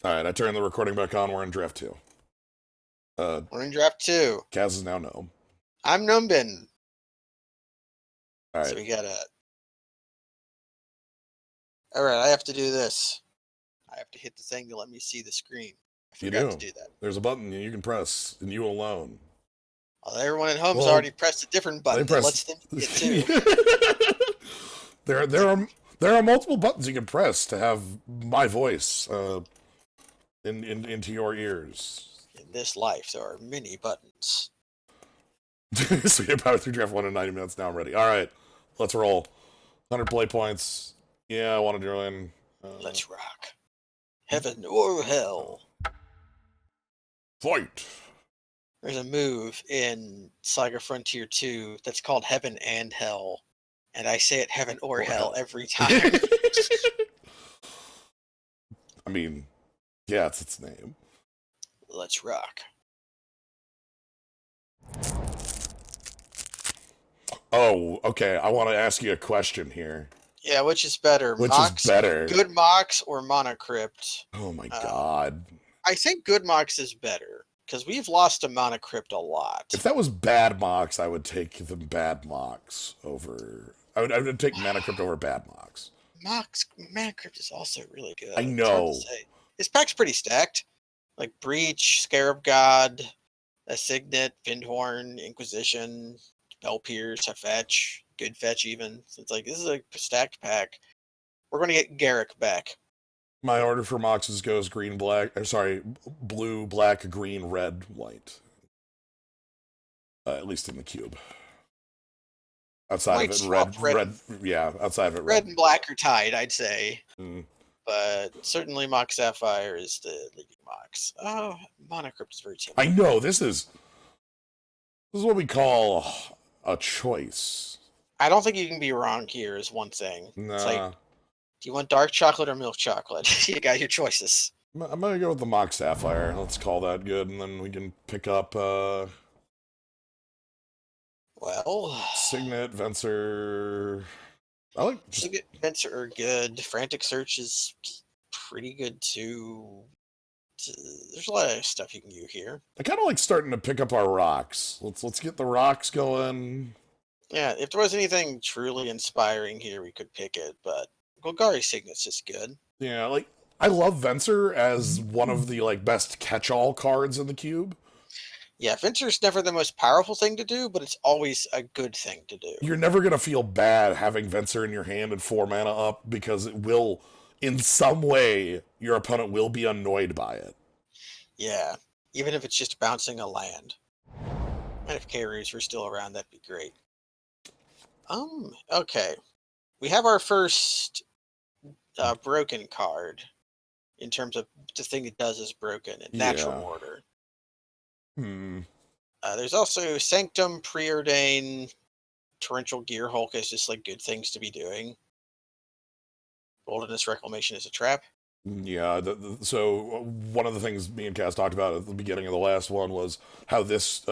Alright, I turned the recording back on. We're in draft 2. We're in draft 2. Kaz is now gnome. I'm Gnomebitten. So Alright. we gotta. Alright, I have to do this. I have to hit the thing to let me see the screen. I You forgot to do. do that. There's a button you can press, and you alone. Well, everyone at home's Well, already pressed a different They button that press. lets them see it too. there are multiple buttons you can press to have my voice into your ears. In this life, there are many buttons. So you're about through draft 1 in 90 minutes. Now I'm ready. Alright, let's roll. 100 play points. Yeah, I want to join. Let's rock. Heaven or hell. Fight! There's a move in Saga Frontier 2 that's called Heaven and Hell. And I say it Heaven or hell every time. I mean, yeah, it's its name. Let's rock. Oh, okay. I want to ask you a question here. Yeah, which is better? Which Mox, is better? Good Mox or Monocrypt? Oh my god. I think Good Mox is better, because we've lost to Monocrypt a lot. If that was bad Mox, I would take the bad Mox over... I would take Monocrypt over bad Mox. Monocrypt is also really good. I know. It's hard to say. His pack's pretty stacked. Like Breach, Scarab God, Signet, Findhorn, Inquisition, Spell Pierce, a Fetch, Good Fetch even. So it's like, this is a stacked pack. We're going to get Garrick back. My order for Moxes goes green, black... sorry, blue, black, green, red, white. At least in the cube. Outside of it, red. Yeah, outside of it, red and black are tied, I'd say. Mm. But certainly Mox Sapphire is the leading Mox. Oh, Monocrypt is very timid. I know, this is what we call a choice. I don't think you can be wrong here is one thing. Nah. It's like, do you want dark chocolate or milk chocolate? You got your choices. I'm gonna go with the Mox Sapphire. Let's call that good, and then we can pick up well, Signet, Venser. I like Signet, Venser are good. Frantic Search is pretty good too. There's a lot of stuff you can do here. I kind of like starting to pick up our rocks. Let's get the rocks going. Yeah, if there was anything truly inspiring here, we could pick it. But Golgari Signet's just good. Yeah, like I love Venser as one of the like best catch-all cards in the cube. Yeah, Venser's never the most powerful thing to do, but it's always a good thing to do. You're never going to feel bad having Venser in your hand and 4 mana up, because it will, in some way, your opponent will be annoyed by it. Yeah, even if it's just bouncing a land. And if K-Roos were still around, that'd be great. Okay. We have our first broken card, in terms of the thing it does is broken in natural order. There's also Sanctum, Preordain, Torrential Gear Hulk is just like good things to be doing. Wilderness Reclamation is a trap. Yeah, so one of the things me and Cass talked about at the beginning of the last one was how this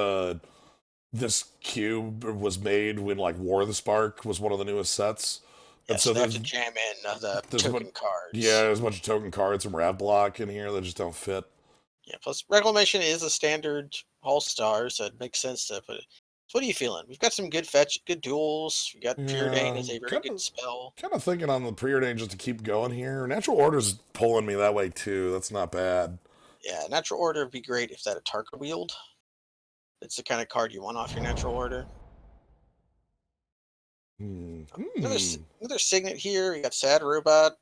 cube was made when like War of the Spark was one of the newest sets. Yeah, and so they have to jam in the token cards. Yeah, there's a bunch of token cards from Rav Block in here that just don't fit. Yeah, plus Reclamation is a standard all-star, so it makes sense to put it. So what are you feeling? We've got some good fetch, good duels. We got Preordain as a very good spell. Kind of thinking on the Preordain just to keep going here. Natural Order's pulling me that way too. That's not bad. Yeah, Natural Order would be great if that Atarka wield. It's the kind of card you want off your Natural Order. Another Signet here. We got Sad Robot.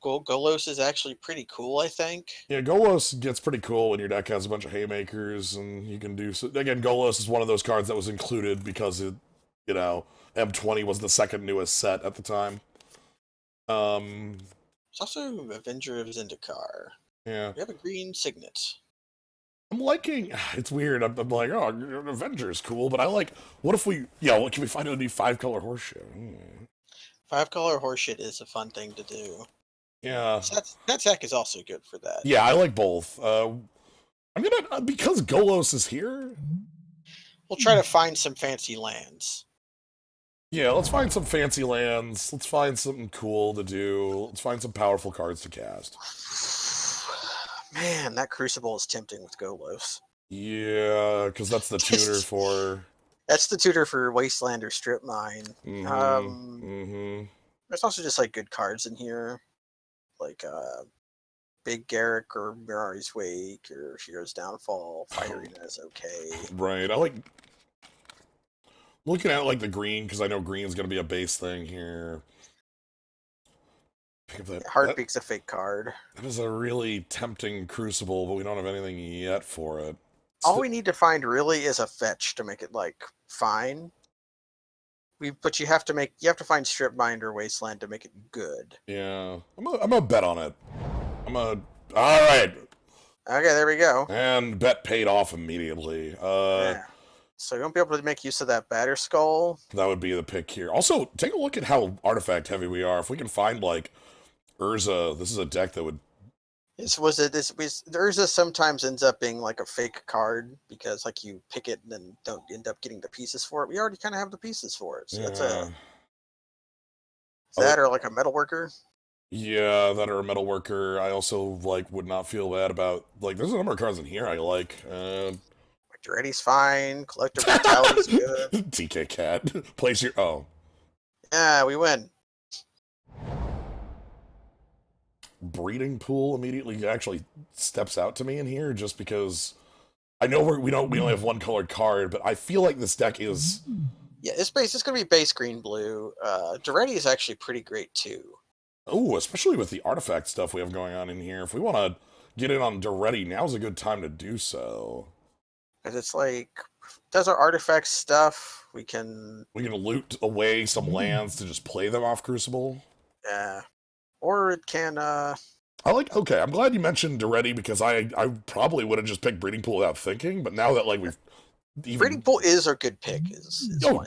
Golos is actually pretty cool, I think. Yeah, Golos gets pretty cool when your deck has a bunch of haymakers, and you can do so. Again, Golos is one of those cards that was included because it, M20 was the second newest set at the time. It's also Avenger of Zendikar. Yeah. We have a green Signet. I'm liking. It's weird. I'm like, oh, Avenger is cool, but I like. What if we? Yeah, can we find a new 5-color horseshit? 5-color horseshit is a fun thing to do. Yeah. So that tech is also good for that. Yeah, I like both. I'm gonna because Golos is here. We'll try to find some fancy lands. Yeah, let's find some fancy lands. Let's find something cool to do. Let's find some powerful cards to cast. Man, that Crucible is tempting with Golos. Yeah, because that's the tutor for. That's the tutor for Wasteland or Strip Mine. Mm-hmm. Mm-hmm. There's also just like good cards in here, like Big Garrick or Mirari's Wake or Hero's Downfall. Fight Arena is okay. Right. I like looking at like the green because I know green's gonna be a base thing here. Pick up that. Heartbeak's a fake card. That is a really tempting Crucible, but we don't have anything yet for it. All we need to find really is a fetch to make it like fine. But you have to find Strip Mine or Wasteland to make it good. Yeah, I'm gonna bet on it. All right. Okay, there we go. And bet paid off immediately. Yeah. So you won't be able to make use of that Batter Skull. That would be the pick here. Also, take a look at how artifact heavy we are. If we can find like Urza, this is a deck that would. Urza sometimes ends up being like a fake card because like you pick it and then don't end up getting the pieces for it. We already kind of have the pieces for it. So Yeah. that's that or like a Metalworker. Yeah, that or a Metalworker. I also like would not feel bad about like. There's a number of cards in here I like. Duretti's fine. Collective Brutality's good. TK Cat. Place your. Oh. Yeah, we win. Breeding Pool immediately actually steps out to me in here just because I know we only have one colored card, but I feel like this deck is. Yeah, it's going to be base green blue. Duretti is actually pretty great too. Oh, especially with the artifact stuff we have going on in here. If we want to get in on Duretti, now's a good time to do so. Because it's like, does our artifact stuff, we can loot away some lands to just play them off Crucible. Yeah. Or it can, okay, I'm glad you mentioned Duretti because I probably would have just picked Breeding Pool without thinking, but now that like we've Breeding Pool is a good pick.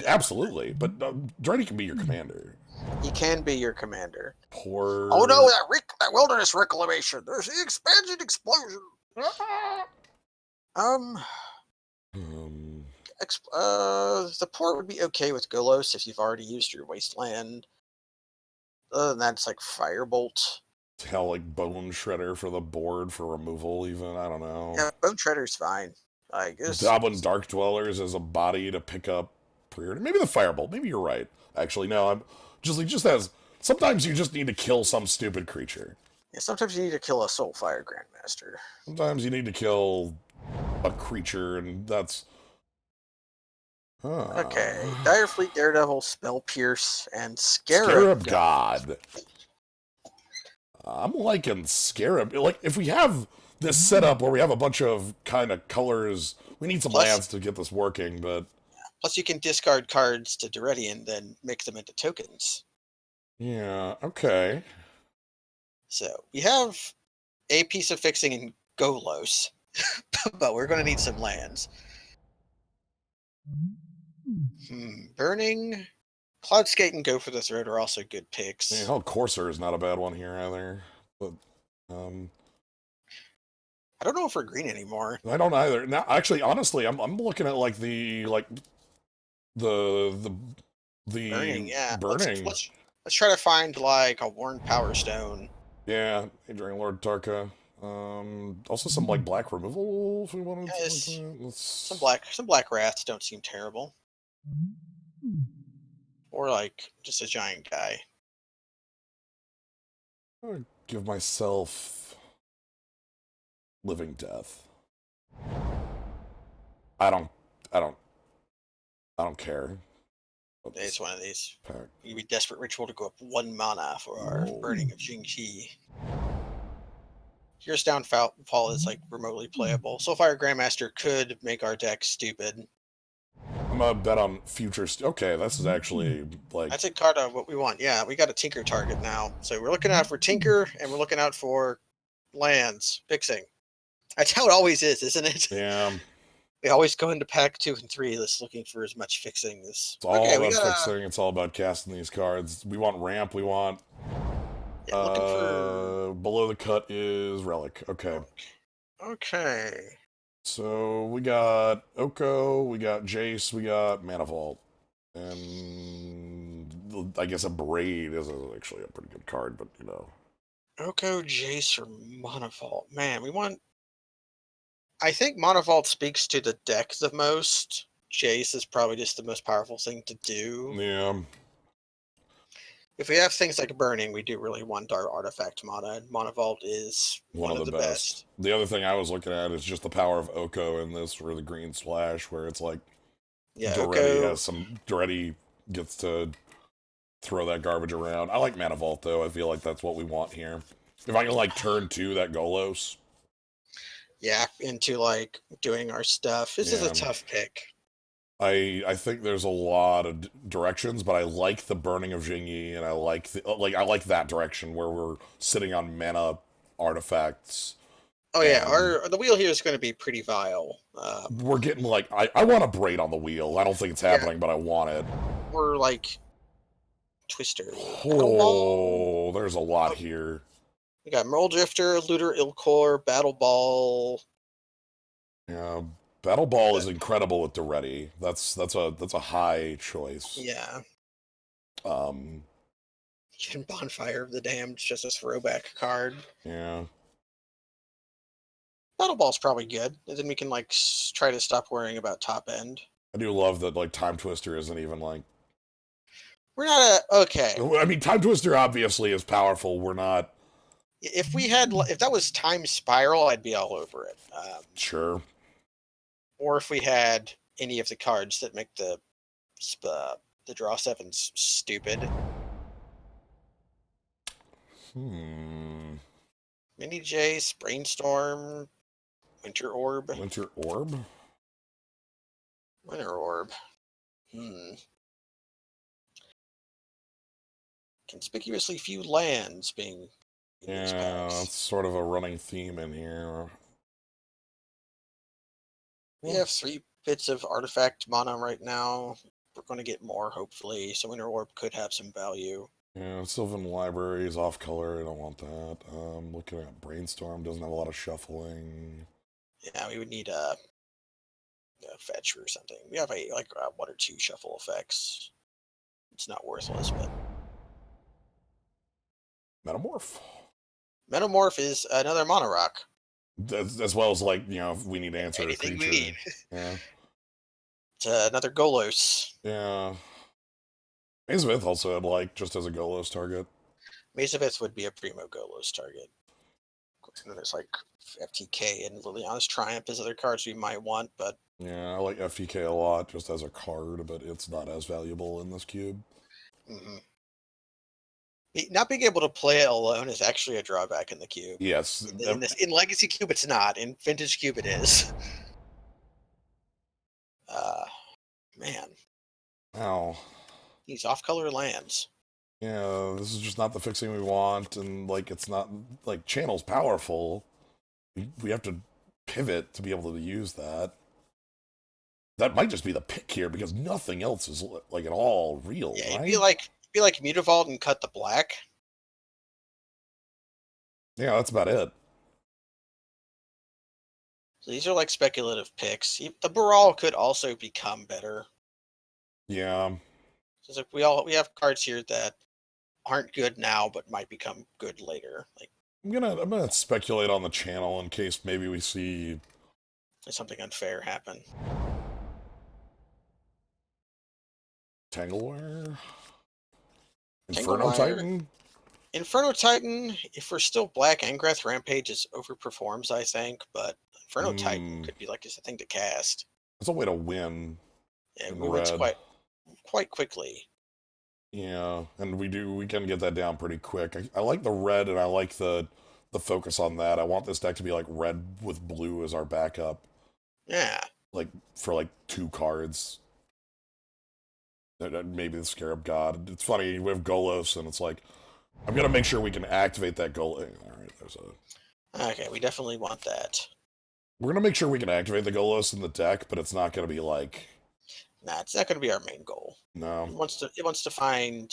Absolutely. But Duretti can be your commander. He can be your commander. Poor. Oh no, that wilderness reclamation. There's the expansion explosion. The port would be okay with Golos if you've already used your Wasteland. Other than that, it's like Firebolt. Hell, like Bone Shredder for the board for removal, even. I don't know. Yeah, Bone Shredder's fine. I guess. Goblin Dark Dwellers as a body to pick up priority. Maybe the Firebolt. Maybe you're right. Actually, no, I'm just as sometimes you just need to kill some stupid creature. Yeah, sometimes you need to kill a Soulfire Grandmaster. Sometimes you need to kill a creature, and that's. Okay. Direfleet, Daredevil, Spell Pierce, and Scarab God. I'm liking Scarab. Like, if we have this setup where we have a bunch of kind of colors, we need some lands to get this working, but. Plus, you can discard cards to Duretti and then make them into tokens. Yeah, okay. So, we have a piece of fixing in Golos, but we're going to need some lands. Burning, Cloudskate, and Go for the Throat are also good picks. Yeah, hell, Courser is not a bad one here either. But, I don't know if we're green anymore. I don't either. Now, actually, honestly, I'm looking at like the Burning, yeah. Burning. Let's try to find like a Worn Power Stone. Yeah, Adrian Lord Tarka. Also some like black removal if we wanted some black wraths don't seem terrible. Or like just a giant guy. I'll give myself Living Death. I don't care. It's one of these. Pack. You be Desperate Ritual to go up 1 mana for our Burning of Jing-Chi. Here's Downfall is like remotely playable. Soulfire Grandmaster could make our deck stupid. I'm gonna bet on future. Okay, this is actually like. That's a card of what we want. Yeah, we got a Tinker target now. So we're looking out for Tinker and we're looking out for lands fixing. That's how it always is, isn't it? Yeah. We always go into pack 2 and 3 that's looking for as much fixing as. It's all about fixing. It's all about casting these cards. We want ramp. We want. Yeah, looking for... Below the cut is Relic. Okay. Okay. So we got Oko, we got Jace, we got Mana Vault. And I guess a Braid is actually a pretty good card, but you know. Oko, Jace, or Monavault. Man, we want. I think Monavault speaks to the deck the most. Jace is probably just the most powerful thing to do. Yeah. If we have things like Burning, we do really want our artifact mana, and Monavault is One one of of the the best. best. The other thing I was looking at is just the power of Oko in this, or the green splash, where it's like Yeah, Oko. Duretti gets to throw that garbage around. I like Mana Vault though. I feel like that's what we want here. If I can like turn to that Golos. Yeah, into like doing our stuff. This is a Yeah. tough pick. I think there's a lot of directions, but I like the burning of Jingyi, and I like I like that direction where we're sitting on mana artifacts, Oh yeah, and our the wheel here is going to be pretty vile. we're getting like I want a braid on the wheel. I don't think it's Yeah, happening, but I want it. we're like Twister, Battle Ball. Oh, there's a lot Oh, here. we got Merle Drifter, Looter, Ilkor, Battle Ball. Yeah, Battle Ball That, is incredible with Duretti. That's a high choice. yeah, Um, even Bonfire of the Damned, just a throwback card. yeah, Battle Ball's probably good, and then we can like try to stop worrying about top end. I do love that like Time Twister isn't even like. We're not a okay. I mean, Time Twister obviously is powerful. We're not If we had, if that was Time Spiral, I'd be all over it. sure. Or if we had any of the cards that make the draw sevens stupid. Hmm. Mini Jace, Brainstorm, Winter Orb. Winter Orb? Winter Orb. Hmm. Conspicuously few lands being in these Yeah, packs. that's sort of a running theme in here. We have 3 bits of artifact mana right now. We're going to get more, hopefully. So Winter Orb could have some value. Yeah, Sylvan Library is off color. I don't want that. Looking at Brainstorm, doesn't have a lot of shuffling. Yeah, we would need a fetch or something. We have like 1 or 2 shuffle effects. It's not worthless, but Metamorph. Metamorph is another mono rock. As well as, like, if we need to answer Anything a we creature. need. Yeah. It's another Golos. Yeah. Azavith also had, like, just as a Golos target. Mazavith would be a primo Golos target. And then there's like FTK and Liliana's Triumph as other cards we might want, but Yeah, I like FTK a lot just as a card, but it's not as valuable in this cube. Not being able to play it alone is actually a drawback in the cube. Yes. In Legacy Cube, it's not. In Vintage Cube, it is. Man, Ow. these off-color lands. Yeah, this is just not the fixing we want, and, like, it's not, like, Channel's powerful. We have to pivot to be able to use that. That might just be the pick here, because nothing else is, like, at all real, Yeah, right? it'd be like Mutavault and cut the black. Yeah, that's about it. So these are like speculative picks. The Baral could also become better. Yeah. So it's like we have cards here that aren't good now, but might become good later. Like I'm gonna speculate on the channel in case maybe we see something unfair happen. Tanglewire? Inferno Tanglewire. Titan? Inferno Titan, if we're still black, Angrath Rampage is overperforms, I think, but Inferno Titan could be like just a thing to cast. It's a way to win. Yeah, in it wins red. quite quickly. Yeah, and we can get that down pretty quick. I like the red, and I like the focus on that. I want this deck to be like red with blue as our backup. Yeah. Like for like 2 cards. Maybe the Scarab God. It's funny, we have Golos, and it's like, I'm gonna make sure we can activate that Golos. Alright, there's a... Okay, we definitely want that. We're gonna make sure we can activate the Golos in the deck, but it's not gonna be like... Nah, it's not going to be our main goal. No. It wants to find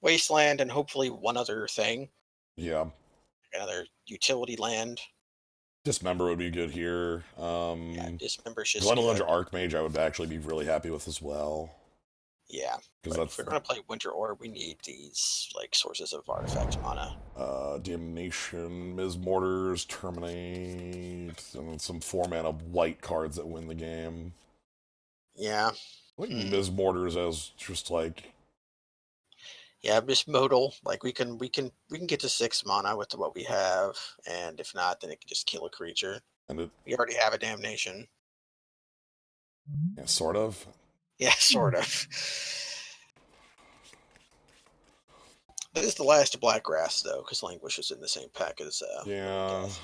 Wasteland and hopefully one other thing. Yeah. Another utility land. Dismember would be good here. Yeah, Dismember's just Glenelenge good. Archmage I would actually be really happy with as well. Yeah, because but if that's we're gonna play Winter Orb, we need these like sources of artifact mana. Damnation, Ms. Mortars, Terminate, and then some 4-mana white cards that win the game. Yeah. Like Hmm. Ms. Mortars as just like Yeah, just modal. Like we can get to 6 mana with what we have, and if not, then it can just kill a creature. and it We already have a damnation. yeah, sort of. Yeah, sort of. That is the last Black Grass though, because Languish is in the same pack as Yeah. Death.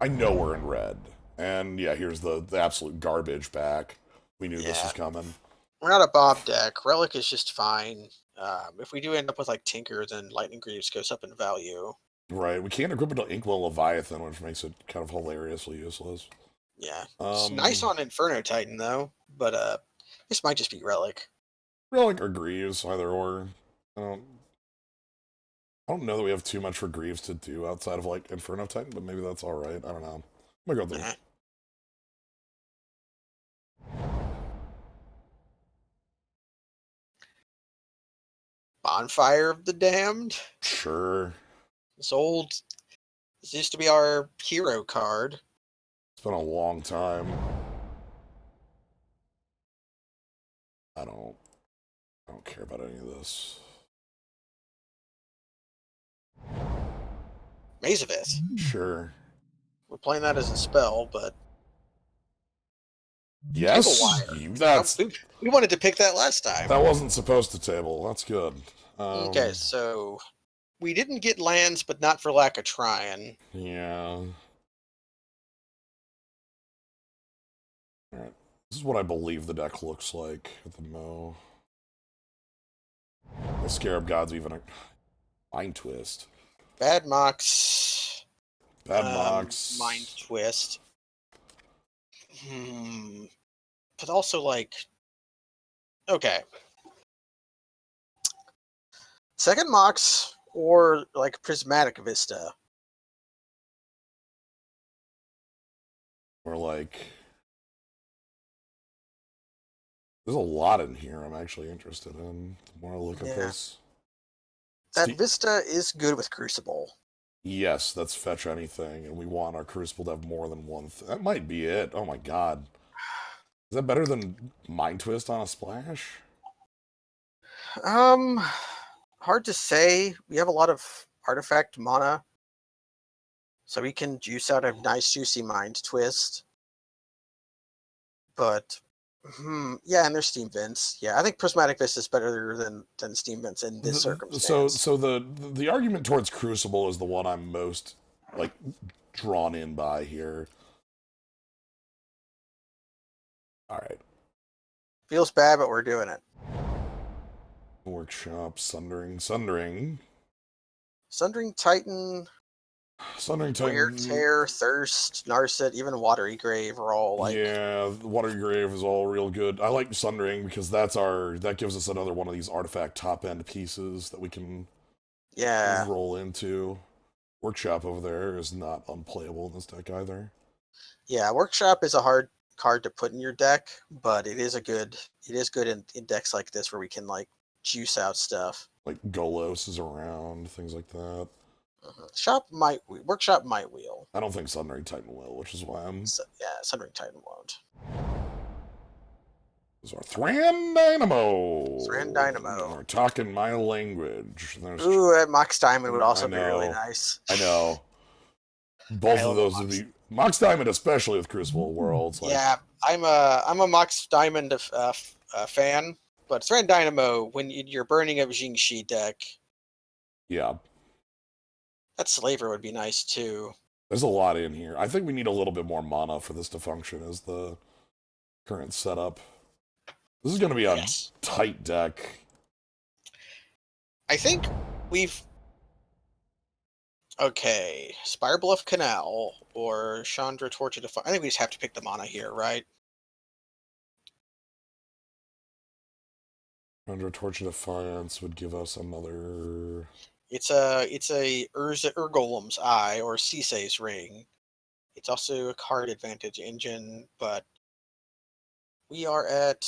I know we're in red. And yeah, here's the absolute garbage back. We knew this Yeah, was coming. we're not a Bob deck. Relic is just fine. If we do end up with like Tinker, then Lightning Greaves goes up in value. Right. We can't equip it to Inkwell Leviathan, which makes it kind of hilariously useless. Yeah, it's nice Um on Inferno Titan though, but this might just be Relic. Relic or Greaves, either or. I don't I don't know that we have too much for Greaves to do outside of like Inferno Titan, but maybe that's alright. I don't know. I'm gonna go there. Eh. Bonfire of the Damned. Sure. This old. This used to be our hero card. It's been a long time. I don't care about any of this. Maze of Ith. Sure. We're playing that as a spell, but Table Yes, Wire. that's We wanted to pick that last time. that wasn't supposed to table. That's good. Okay, so we didn't get lands, but not for lack of trying. Yeah. Alright. This is what I believe the deck looks like at the Mo. The Scarab God's even a Mind Twist. Bad Mox. Bad Mox. Mind Twist. But also, like, okay. Second Mox or, like, Prismatic Vista. Or like there's a lot in here I'm actually interested in. The more I look at this. That Vista is good with Crucible. Yes, that's fetch anything, and we want our Crucible to have more than one. That might be it. Oh my god. Is that better than Mind Twist on a splash? Hard to say. We have a lot of artifact mana, so we can juice out a nice juicy Mind Twist. But yeah, and there's Steam Vents. Yeah, I think Prismatic Vista is better than Steam Vents in this circumstance. So the argument towards Crucible is the one I'm most like drawn in by here. All right. Feels bad, but we're doing it. Workshop, Sundering Sundering Titan, Wear, Titan. Tear, Thirst, Narset, even Watery Grave are all like. Yeah, Watery Grave is all real good. I like Sundering because that gives us another one of these artifact top end pieces that we can roll into. Workshop over there is not unplayable in this deck either. Yeah, Workshop is a hard card to put in your deck, but it is good in decks like this where we can like juice out stuff. Like Golos is around, things like that. Workshop might wheel. I don't think Sundering Titan will, which is why I'm. Sundering Titan won't. This is our Thran Dynamo. Thran Dynamo. We're talking my language. Ooh, that Mox Diamond would also be really nice. I know. Both of those would be Mox Diamond, especially with Crucible Worlds. Like, yeah, I'm a Mox Diamond fan, but Thran Dynamo when you're burning a Jingxi deck. Yeah. That Slaver would be nice too. There's a lot in here. I think we need a little bit more mana for this to function as the current setup. This is going to be a tight deck. I think we've... Okay, Spirebluff Canal or Chandra Torch of Defiance. I think we just have to pick the mana here, right? Chandra Torch of Defiance would give us another... It's a Urgolem's Eye or Sisei's Ring. It's also a card advantage engine, but We are at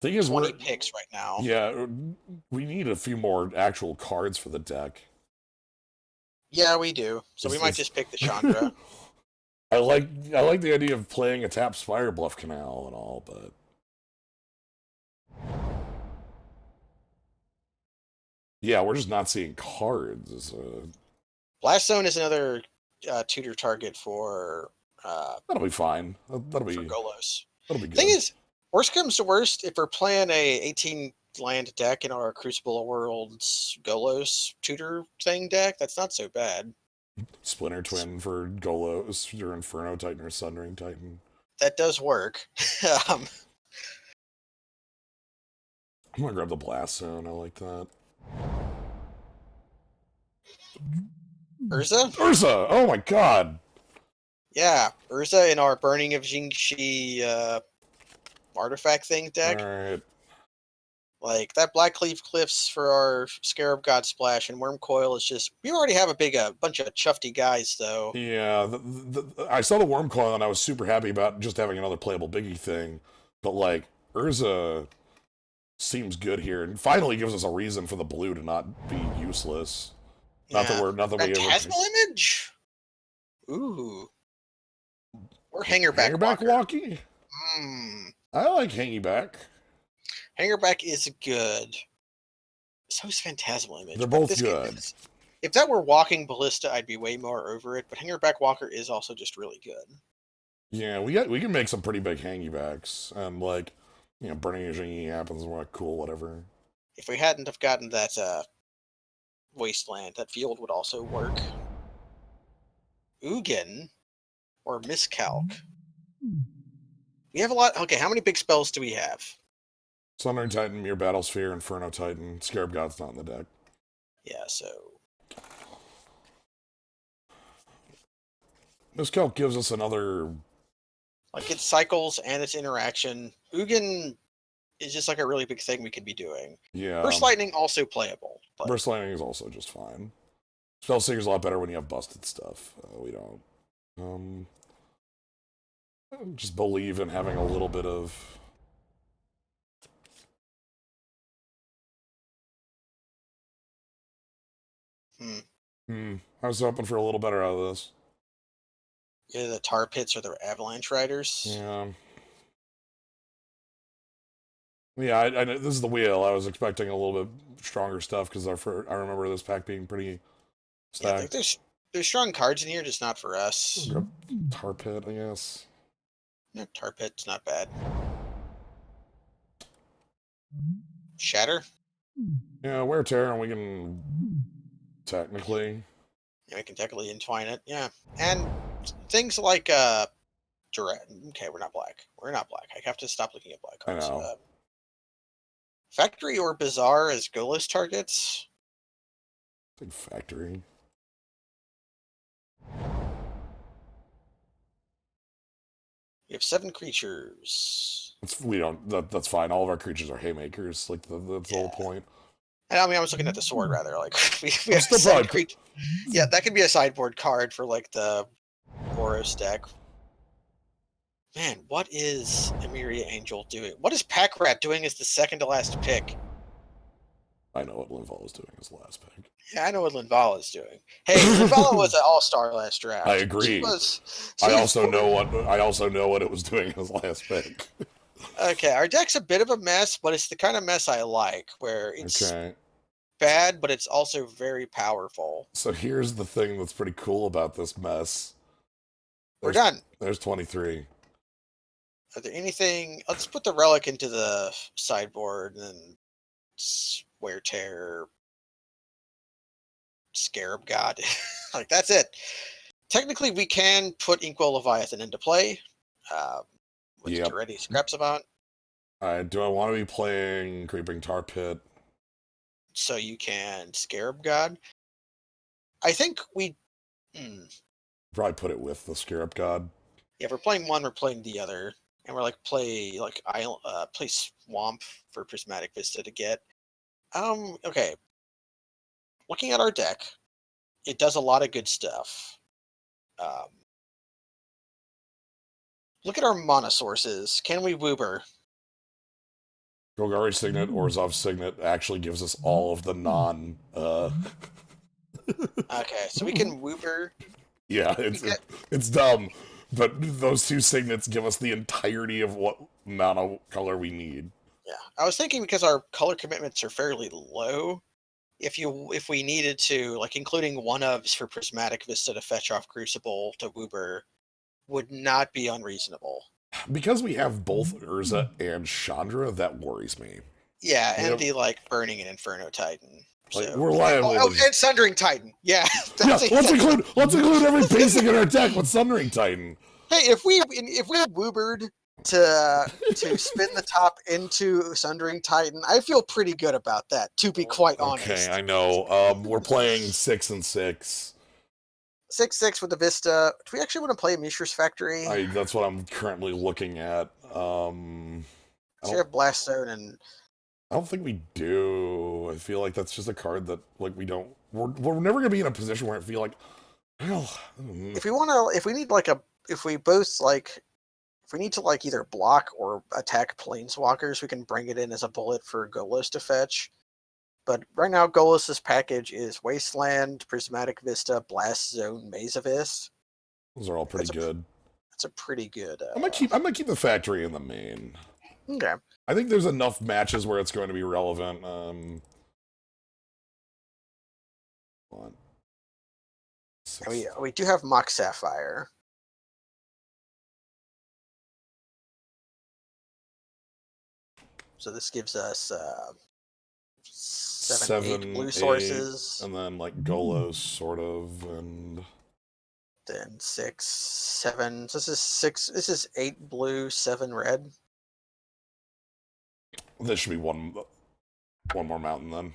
Thing is, 20 picks right now. yeah, we need a few more actual cards for the deck. Yeah, we do. So we might just pick the Chandra. I like the idea of playing a tap Spire Bluff Canal and all, but yeah, we're just not seeing cards. Blast Zone is another tutor target for That'll be fine. That'll be Golos. that'll be good. Thing is, worst comes to worst, if we're playing a 18 land deck in our Crucible of Worlds Golos tutor thing deck, that's not so bad. Splinter Twin for Golos, your Inferno Titan or Sundering Titan. That does work. I'm gonna grab the Blast Zone. I like that. Urza? Urza! Oh my god! Yeah, Urza in our Burning of Jingxi artifact thing deck. Alright. Like, that Black Cleave Cliffs for our Scarab God Splash and Worm Coil is just... We already have a bunch of chufty guys, though. Yeah, I saw the Worm Coil and I was super happy about just having another playable Biggie thing. But, like, Urza seems good here and finally gives us a reason for the blue to not be useless. Yeah. Not that we ever... Phantasmal Image? Ooh. Or Hangerback Walkie? I like Hangyback. Hangerback is good. So is Phantasmal Image. They're both good. If that were Walking Ballista, I'd be way more over it, but Hangerback Walker is also just really good. Yeah, we can make some pretty big Hangybacks. And, like, you know, Burning of Jingy happens, we're like, cool, whatever. If we hadn't have gotten that Wasteland, that field would also work. Ugin or Miscalc. We have a lot. Okay, how many big spells do we have? Sundering Titan, Mere Battlesphere, Inferno Titan, Scarab God's not in the deck. Yeah, so... Miscalc gives us another... Like, its cycles and its interaction. Ugin is just like a really big thing we could be doing. Yeah. Burst Lightning also playable. But... Burst Lightning is also just fine. Spellseeker's a lot better when you have busted stuff. We don't. Just believe in having a little bit of... I was hoping for a little better out of this. Yeah, the Tar Pits or the Avalanche Riders. Yeah. Yeah, I this is the wheel. I was expecting a little bit stronger stuff because I remember this pack being pretty stacked. Yeah, there's strong cards in here, just not for us. Tar Pit, I guess. Yeah, Tar Pit's not bad. Shatter? Yeah, Wear Tear, and we can technically... Yeah, we can technically entwine it, yeah. And things like, Direct. Okay, we're not black. We're not black. I have to stop looking at black cards. I know. Factory or Bazaar as Golos targets? I think Factory. We have 7 creatures. That's fine. All of our creatures are haymakers. Like that's the whole point. I mean, I was looking at the sword rather. Like we have still 7 creatures. Yeah, that could be a sideboard card for like the Boros deck. Man, what is Emiria Angel doing? What is Pack Rat doing as the second to last pick? I know what Linval is doing as the last pick. Yeah, I know what Linvala is doing. Hey, Linvala was an all-star last draft. I agree. I also know what it was doing as last pick. Okay, our deck's a bit of a mess, but it's the kind of mess I like, where it's bad, but it's also very powerful. So here's the thing that's pretty cool about this mess. We're done. There's 23. Are there anything... Let's put the Relic into the sideboard, and then Wear Tear, Scarab God. Like, that's it. Technically, we can put Inkwell Leviathan into play. With Ready Scrap Savant. Do I want to be playing Creeping Tar Pit? So you can Scarab God. I think we... Probably put it with the Scarab God. Yeah, if we're playing one, we're playing the other. And we're play Swamp for Prismatic Vista to get. Okay. Looking at our deck, it does a lot of good stuff. Look at our mana sources. Can we woober? Golgari Signet, Orzhov Signet actually gives us all of the non. Okay, so we can woober. Yeah, We get, it's dumb, but those two signets give us the entirety of what mana color we need. yeah, I was thinking because our color commitments are fairly low. If we needed to, like including one ofs for Prismatic Vista to fetch off Crucible to woober, would not be unreasonable. Because we have both Urza and Chandra, that worries me. Yeah, We and have, the like Burning and Inferno Titan. like, So we're liable to and Sundering Titan. Yeah, yeah, that's let's include every basic in our deck with Sundering Titan. Hey, if we woobered to spin the top into Sundering Titan, I feel pretty good about that. To be quite Okay, honest, I know. We're playing 6 and 6. 6/6 with the Vista. Do we actually want to play Mishra's Factory? That's what I'm currently looking at. So you have Blast Zone, and I don't think we do. I feel like that's just a card that like we don't. We're never gonna be in a position where I feel like, well, if we want to, if we need like a, if we both like, if we need to like either block or attack Planeswalkers, we can bring it in as a bullet for Golos to fetch. But right now, Golos's package is Wasteland, Prismatic Vista, Blast Zone, Maze of Ith. those are all pretty good. That's a pretty good. I'm gonna keep the factory in the main. Okay. I think there's enough matches where it's going to be relevant. One, We do have Mock Sapphire. So this gives us seven, 8 blue sources. And then like Golos, sort of, and then 6, 7. So this is 6. This is 8 blue, 7 red. this should be one more mountain then.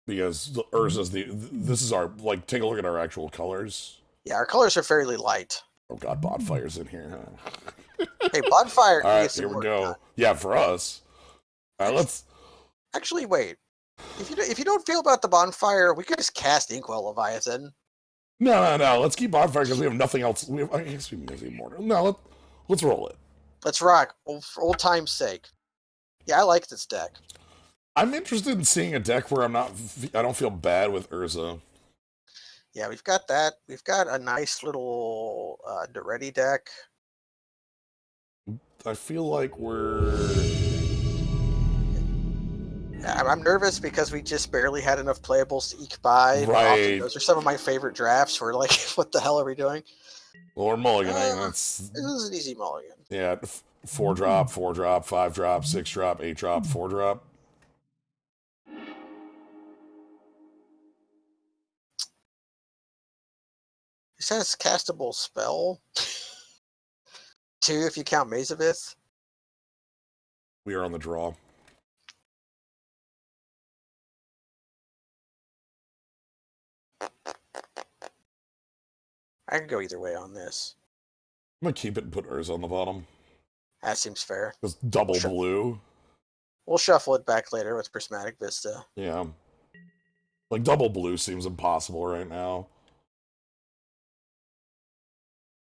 Because the Urza's this is our, like, take a look at our actual colors. Yeah, our colors are fairly light. Oh god, Bonfire's in here, huh? Hey, Bonfire. Alright, here we go. Yeah, for us. Alright, let's... Actually, wait. If you don't feel about the Bonfire, we could just cast Inkwell Leviathan. No. Let's keep Bonfire because we have nothing else. I guess we maybe more. No, let's roll it. Let's rock, for old time's sake. Yeah, I like this deck. I'm interested in seeing a deck where I don't feel bad with Urza. Yeah, we've got that. We've got a nice little Duretti deck. I feel like we're... I'm nervous because we just barely had enough playables to eke by. Right. Those are some of my favorite drafts. We're like, what the hell are we doing? Well, we're mulliganing. This is an easy mulligan. Yeah, 4-drop, 4-drop, 5-drop, 6-drop, 8-drop, 4-drop. It says castable spell. 2 if you count Maze of Ith. We are on the draw. I could go either way on this. I'm gonna keep it and put Urza on the bottom. That seems fair. It's double blue. We'll shuffle it back later with Prismatic Vista. Yeah. Like, double blue seems impossible right now.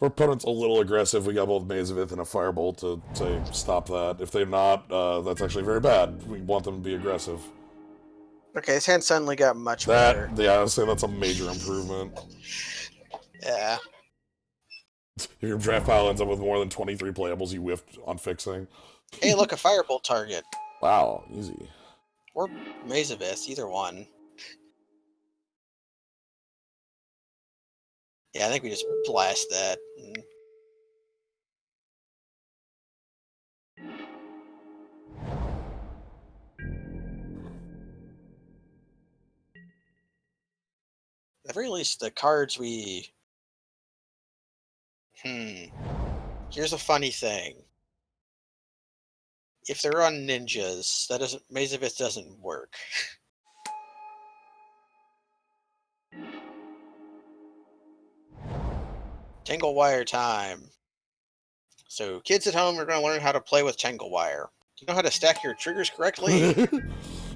Our opponent's a little aggressive. We got both Maze of Ith and a Firebolt to say, stop that. If they're not, that's actually very bad. We want them to be aggressive. Okay, his hand suddenly got much better. Yeah, I would say that's a major improvement. Yeah. If your draft pile ends up with more than 23 playables, you whiffed on fixing. Hey, look, a Firebolt target. Wow, easy. Or Maze of Ith, either one. Yeah, I think we just blast that. At the very least, the cards we... Here's a funny thing. If they're on ninjas, that doesn't... Maze of Ith doesn't work. Tangle wire time. So, kids at home are going to learn how to play with tangle wire. Do you know how to stack your triggers correctly?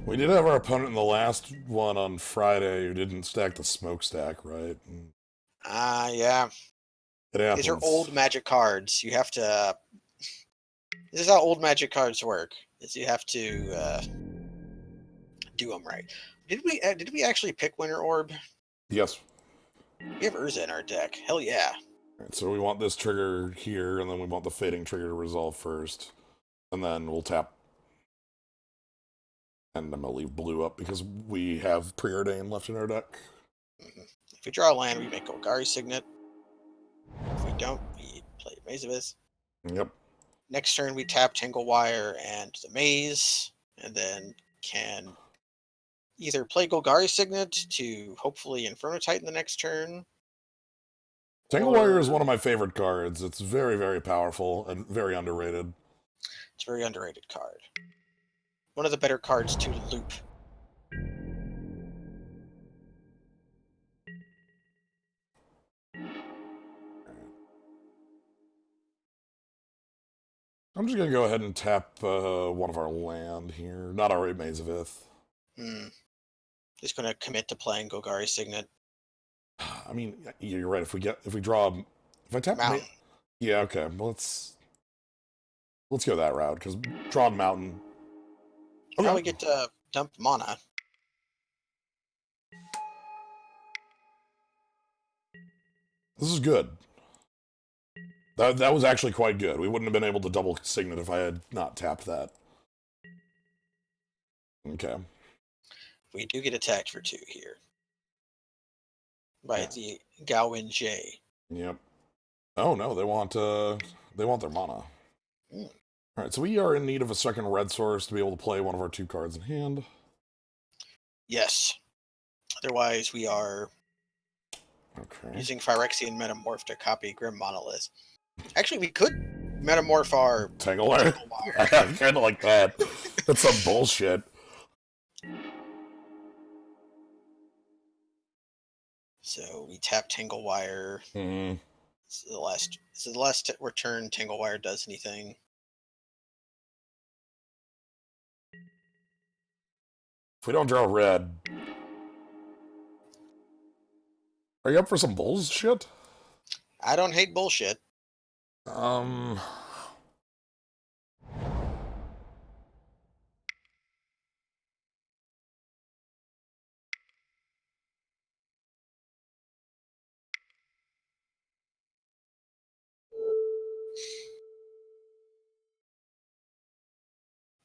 We did have our opponent in the last one on Friday who didn't stack the smokestack, right? Yeah. It happens. These are old Magic cards. You have to. This is how old Magic cards work. Is you have to do them right. Did we actually pick Winter Orb? Yes. We have Urza in our deck. Hell yeah. Right, so we want this trigger here, and then we want the fading trigger to resolve first. And then we'll tap. And I'm going to leave blue up because we have Preordain left in our deck. If we draw a land, we make Golgari Signet. If we don't, we play Maze of Ith. Yep. Next turn, we tap Tangle Wire and the Maze, and then can either play Golgari Signet to hopefully Inferno Titan the next turn. Tangle Wire is one of my favorite cards. It's very, very powerful and very underrated. It's a very underrated card. One of the better cards to loop. I'm just going to go ahead and tap one of our land here. Not our Maze of Ith. Just going to commit to playing Golgari Signet. I mean, you're right. If I tap Mountain. Yeah, okay. Well, let's go that route because drawing Mountain. Okay. Now we get to dump mana. This is good. That was actually quite good. We wouldn't have been able to double Signet if I had not tapped that. Okay. We do get attacked for 2 here. By the Gawain J. Yep. Oh no, they want their mana. Alright, so we are in need of a second red source to be able to play one of our 2 cards in hand. Yes. Otherwise, we are using Phyrexian Metamorph to copy Grim Monolith. Actually, we could Metamorph our Tangle Wire. I kind of like that. That's some bullshit. So we tap Tangle Wire. Mm-hmm. This is the last return Tangle Wire does anything. If we don't draw red, are you up for some bullshit? I don't hate bullshit.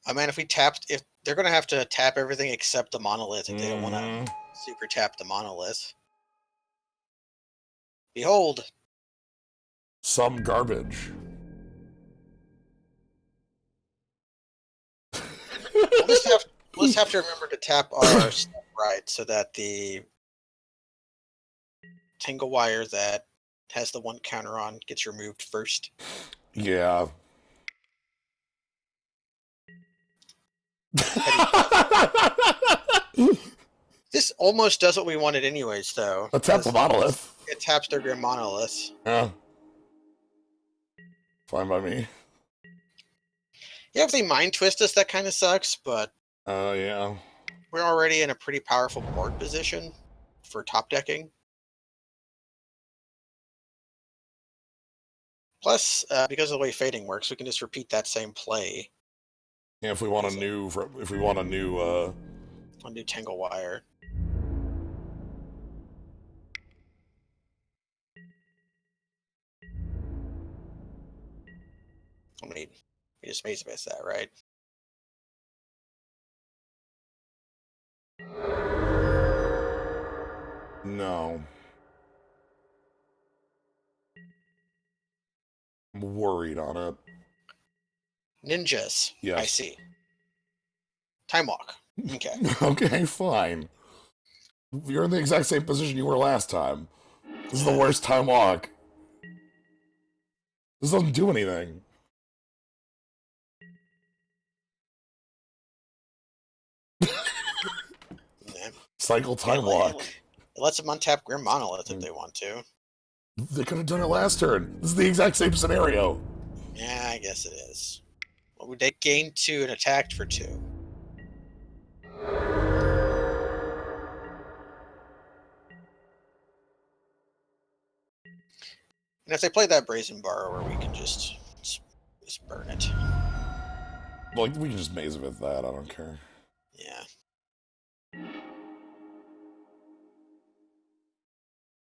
I mean, if they're gonna have to tap everything except the monolith if they don't want to super tap the monolith. Behold, some garbage. we'll just have to remember to tap our stuff right so that the Tangle Wire that has the 1 counter on gets removed first. Yeah. This almost does what we wanted anyways, though. Let's tap the monolith. It taps their Grim Monolith. Yeah. Fine by me. Yeah, if they Mind Twist us, that kind of sucks, but... Yeah. We're already in a pretty powerful board position for top decking. Plus, because of the way fading works, we can just repeat that same play. Yeah, if we want a new Tangle Wire. I mean, we just Maze of Ith that, right? No. I'm worried on it. Ninjas. Yes. I see. Time Walk. Okay. Okay, fine. You're in the exact same position you were last time. This is the worst Time Walk. This doesn't do anything. Cycle Time Walk. It lets them untap Grim Monolith if they want to. They could have done it last turn. This is the exact same scenario. Yeah, I guess it is. Well, they gained 2 and attacked for 2. And if they play that Brazen Borrower, we can just burn it. Well, we can just maze with that. I don't care. Yeah.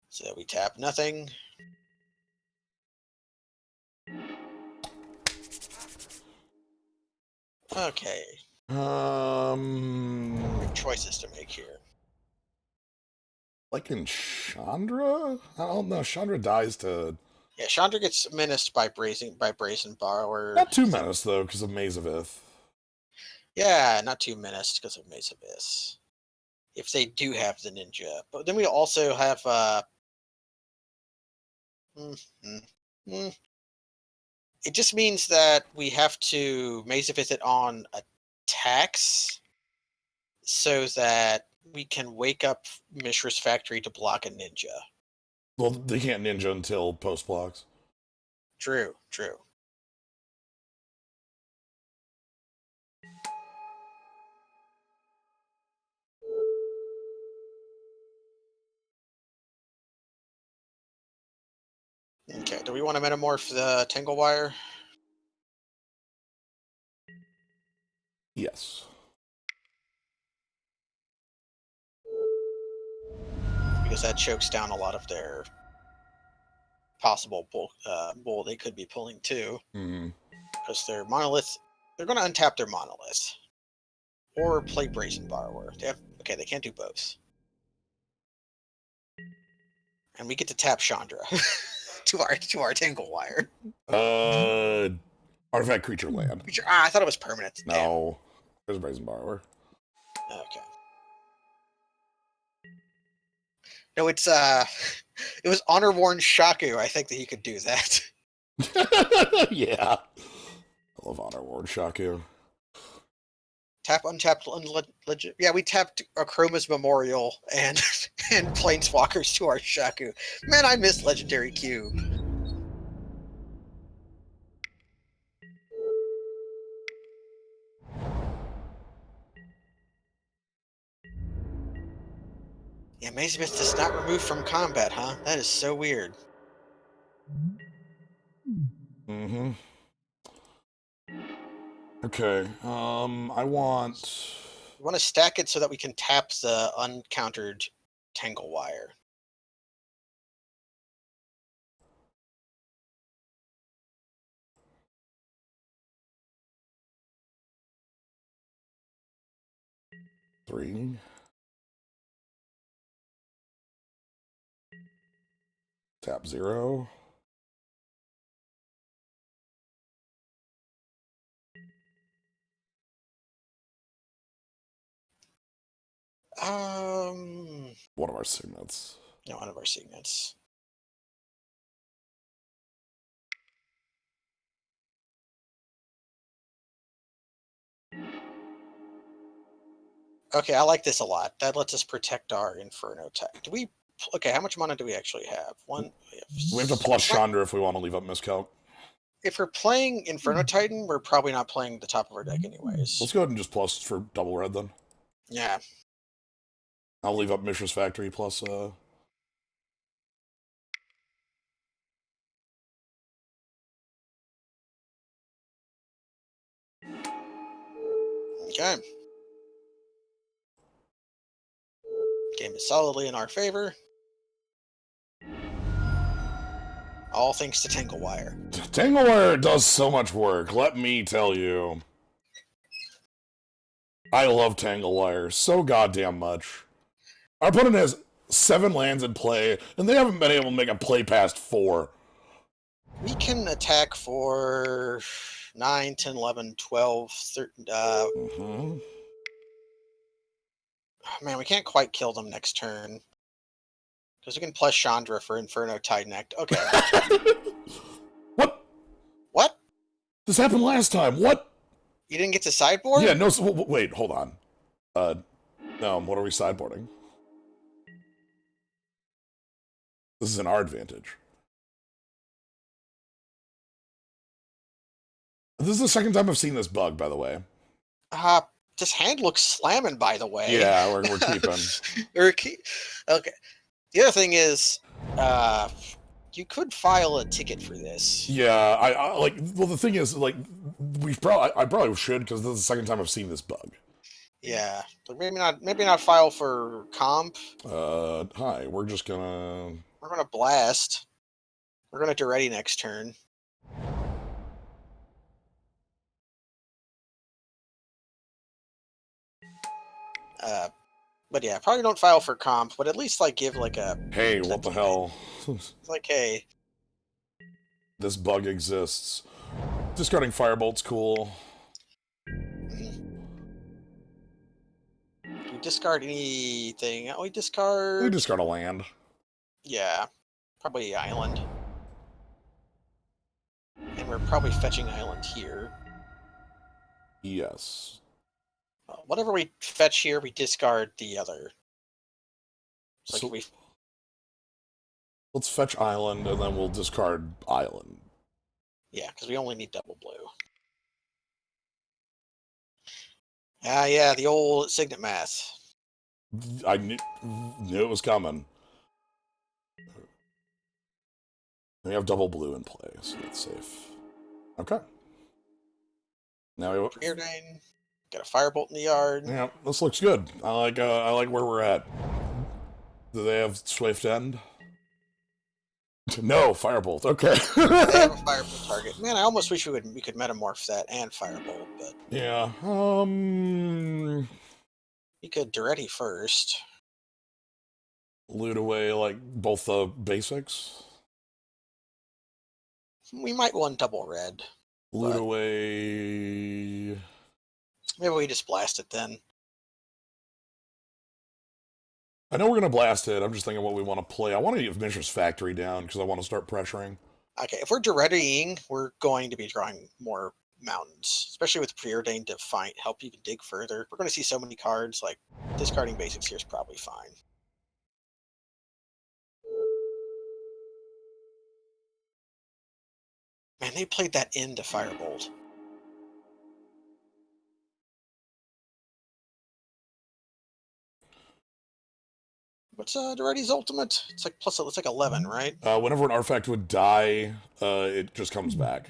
So we tap nothing. Okay. Choices to make here. Like in Chandra? I don't know. Chandra dies to... Yeah, Chandra gets menaced by Brazen Borrower. Not too menaced, though, because of Maze of Ith. Yeah, not too menaced because of Maze Abyss. If they do have the ninja. But then we also have it just means that we have to Maze Abyss it on attacks so that we can wake up Mishra's Factory to block a ninja. Well, they can't ninja until post blocks. True. Okay, do we want to metamorph the Tangle Wire? Yes. Because that chokes down a lot of their possible bull they could be pulling too. Mm-hmm. Because their monolith, they're going to untap their monolith. Or play Brazen Borrower. They can't do both. And we get to tap Chandra to our Tangle Wire. Artifact creature land. I thought it was permanent. No. There's a Brazen Borrower. Okay. No, it was Honor Worn Shaku. I think that he could do that. Yeah. I love Honor Ward Shaku. Tap untapped legit. Yeah, we tapped Chroma's Memorial and Planeswalkers to our Shaku. Man, I miss Legendary Cube. Yeah, Maze Myth does not remove from combat, huh? That is so weird. Mm-hmm. Okay. I want... We want to stack it so that we can tap the uncountered Tangle Wire. Three. Tap 0. One of our signets. No, one of our signets. Okay, I like this a lot. That lets us protect our Inferno tech. Do we? Okay, how much mana do we actually have? We have to plus Chandra if we want to leave up miscalc. If we're playing Inferno Titan, we're probably not playing the top of our deck anyways. Let's go ahead and just plus for double red then. Yeah. I'll leave up Mishra's Factory plus Okay. Game is solidly in our favor. All thanks to Tangle Wire. Tangle Wire does so much work, let me tell you. I love Tangle Wire so goddamn much. Our opponent has 7 lands in play, and they haven't been able to make a play past 4. We can attack for 9, 10, 11, 12, 13. Man, we can't quite kill them next turn. Because we can plus Chandra for Inferno Titan Act. Okay. What? What? This happened last time. What? You didn't get to sideboard? Yeah, no, wait, hold on. No, what are we sideboarding? This is in our advantage. This is the second time I've seen this bug, by the way. This hand looks slamming, by the way. Yeah, we're keeping. Okay. The other thing is, You could file a ticket for this. Yeah, I like. Well, the thing is, like, I probably should because this is the second time I've seen this bug. Yeah, but maybe not file for comp. Hi. We're just gonna. We're gonna blast. We're gonna do ready next turn. But yeah, probably don't file for comp, but at least like give like a Hey, what the hell? like, hey, This bug exists. Discarding Firebolt's cool. do we discard anything? Oh, we discard. We discard a land. Yeah, probably island, and we're probably fetching island here. Yes. Whatever we fetch here, we discard the other. So, like, let's fetch island, and then we'll discard island. yeah, because we only need double blue. Yeah, the old signet math. I knew it was coming. We have double blue in play, so that's safe. Okay. Now we Preordain. Got a firebolt in the yard. Yeah, this looks good. I like where we're at. Do they have Swift End? No, Firebolt. Okay. They have a firebolt target. Man, I almost wish we could metamorph that and firebolt, but yeah. we could Duretti first. Loot away like both the basics. We might want double red. Loot away. Maybe we just blast it then. I know we're gonna blast it. I'm just thinking what we want to play. I want to get Mishra's Factory down because I want to start pressuring. Okay, if we're Durettiing, we're going to be drawing more mountains, especially with Preordain to help even dig further. We're going to see so many cards, like discarding basics here is probably fine. Man, they played that into Firebolt. What's Duretti's ultimate? It's like it's like 11, right? Whenever an artifact would die, it just comes back.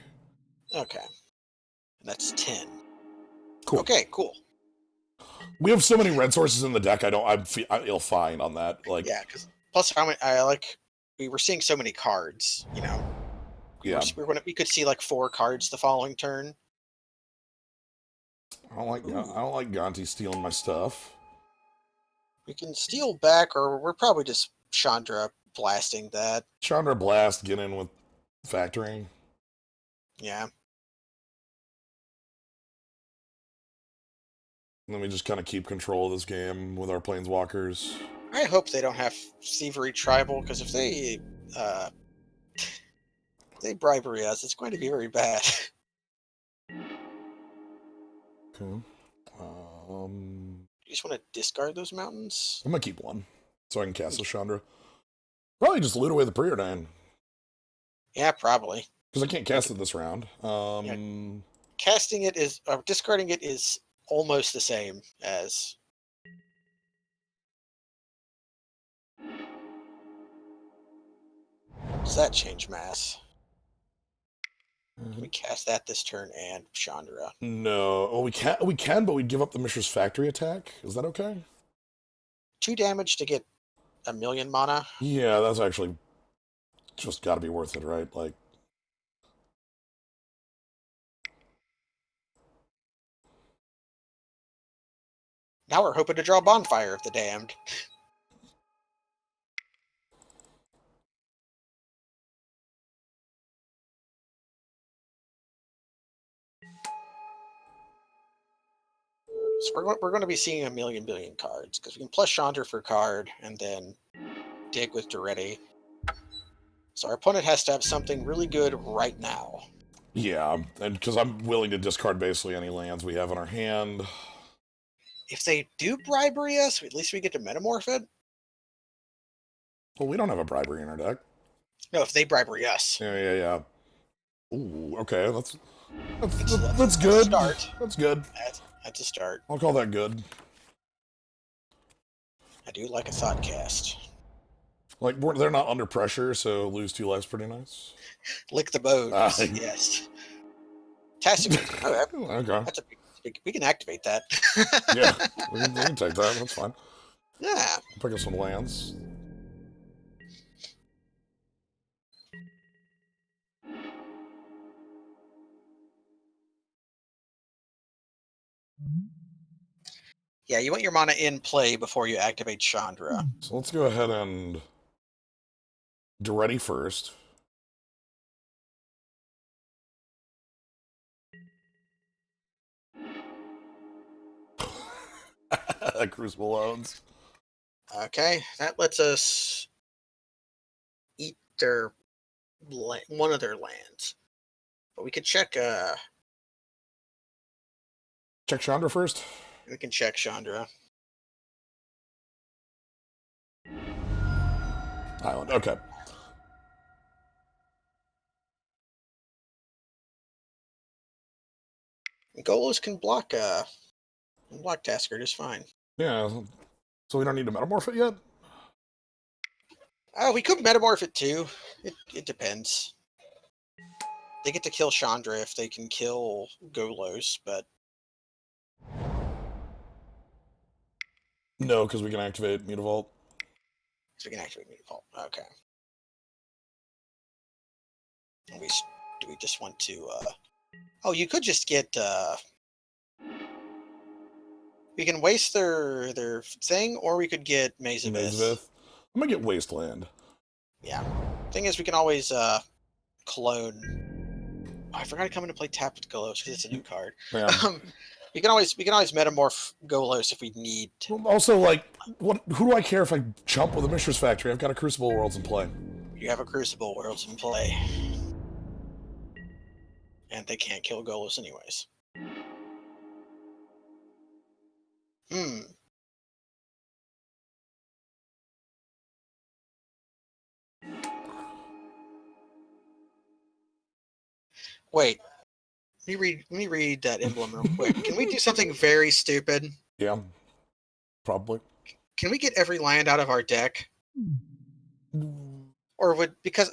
Okay. And that's 10. Cool. Okay, cool. We have so many red sources in the deck. I'm fine on that. Like, yeah, because plus we were seeing so many cards, you know. Yeah. We could see like 4 cards the following turn. I don't like Gonti stealing my stuff. We can steal back, or we're probably just Chandra blasting that. Chandra blast, get in with factoring. Yeah. And then we just kind of keep control of this game with our planeswalkers. I hope they don't have Thievery Tribal, because if they bribery us, it's going to be very bad. Okay. You just want to discard those mountains? I'm gonna keep one, so I can cast the Chandra. Probably just loot away the Preordain. Yeah, probably. Because I can't cast it this round. Yeah. Casting it is, discarding it is almost the same as. Does that change mass? Can we cast that this turn and Chandra? No. Oh, we can, but we'd give up the Mishra's Factory attack. Is that okay? 2 damage to get 1,000,000 mana. Yeah, that's actually just got to be worth it, right? Like. Now we're hoping to draw Bonfire of the Damned. So we're going to be seeing 1,000,000,000 cards, because we can plus Chandra for card, and then dig with Duretti. So our opponent has to have something really good right now. Yeah, and because I'm willing to discard basically any lands we have in our hand. If they do bribery us, at least we get to metamorph it. Well, we don't have a bribery in our deck. No, if they bribery us. Yeah. Ooh, okay, that's good. Start. That's good. That's a start. I'll call that good. I do like a Thoughtcast. Like they're not under pressure, so lose 2 lives pretty nice. Lick the bones. I- Yes. Testicle. Oh, okay. that's a we can activate that. Yeah, we can take that. That's fine. Yeah. Pick up some lands. Yeah, you want your mana in play before you activate Chandra. So let's go ahead and do ready first. Crucible owns. Okay, that lets us eat their one of their lands. But we could check. Check Chandra first. We can check Chandra. Island. Okay. Golos can block. Block Tasker just fine. Yeah. So we don't need to metamorph it yet. Oh, we could metamorph it too. It depends. They get to kill Chandra if they can kill Golos, but No, because we can activate Mutavault. so we can activate Mutavault. Okay. Do we just want to? Oh, you could just get. We can waste their thing, or we could get Maze of Ith. I'm gonna get Wasteland. Yeah. Thing is, we can always clone. Oh, I forgot to come into play Tap with Golos because it's a new card. Yeah. We can always metamorph Golos if we need to. Also, like, what? Who do I care if I jump with a Mishra's Factory? I've got a Crucible Worlds in play. You have a Crucible Worlds in play, and they can't kill Golos anyways. Hmm. Wait. Let me read that emblem real quick. Can we do something very stupid? Yeah. Probably. Can we get every land out of our deck? Or because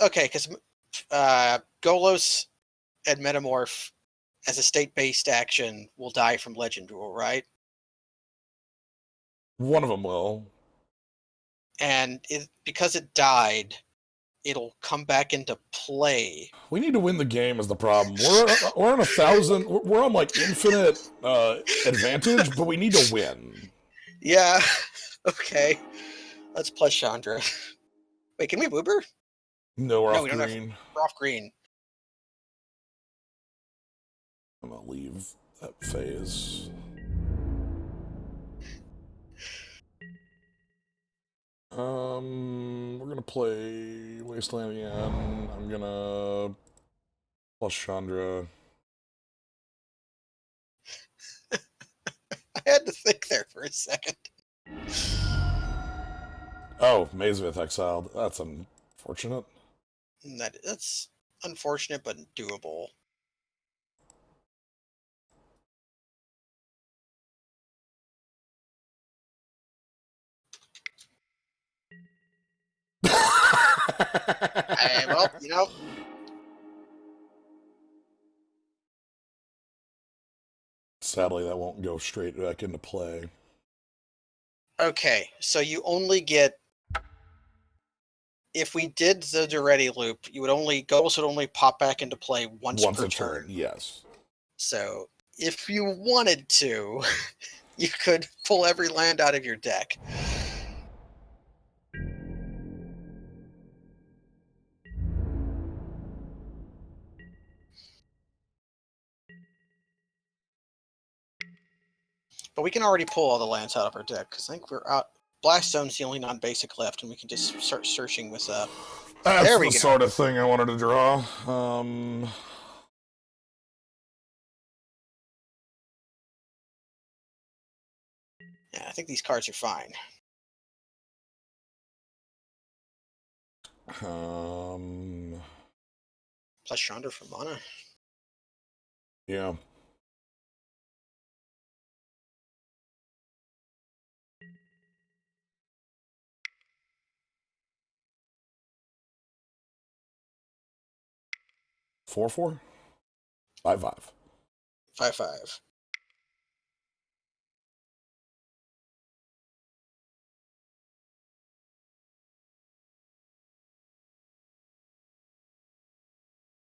Golos and Metamorph as a state-based action will die from Legend Rule, right? One of them will. And because it died, it'll come back into play. We need to win the game is the problem. We're on 1,000. We're on like infinite advantage, but we need to win. Yeah. Okay. Let's plus Chandra. Wait, can we Woober? No, we're off we green. don't have. We're off green. I'm gonna leave that phase. We're gonna play Wasteland again. I'm gonna plus Chandra. I had to think there for a second. Oh, Maze of Ith exiled. That's unfortunate. That's unfortunate, but doable. Well, you know. Sadly, that won't go straight back into play. Okay, so you only get. If we did the Duretti loop, Golos would only pop back into play once per turn. Yes. So if you wanted to, you could pull every land out of your deck. But we can already pull all the lands out of our deck because I think we're out. Blast Zone's the only non-basic left, and we can just start searching with. That's there we the go. sort of thing I wanted to draw. Yeah, I think these cards are fine. Plus Chandra for mana. Yeah. 4/4? 5/5. 5/5.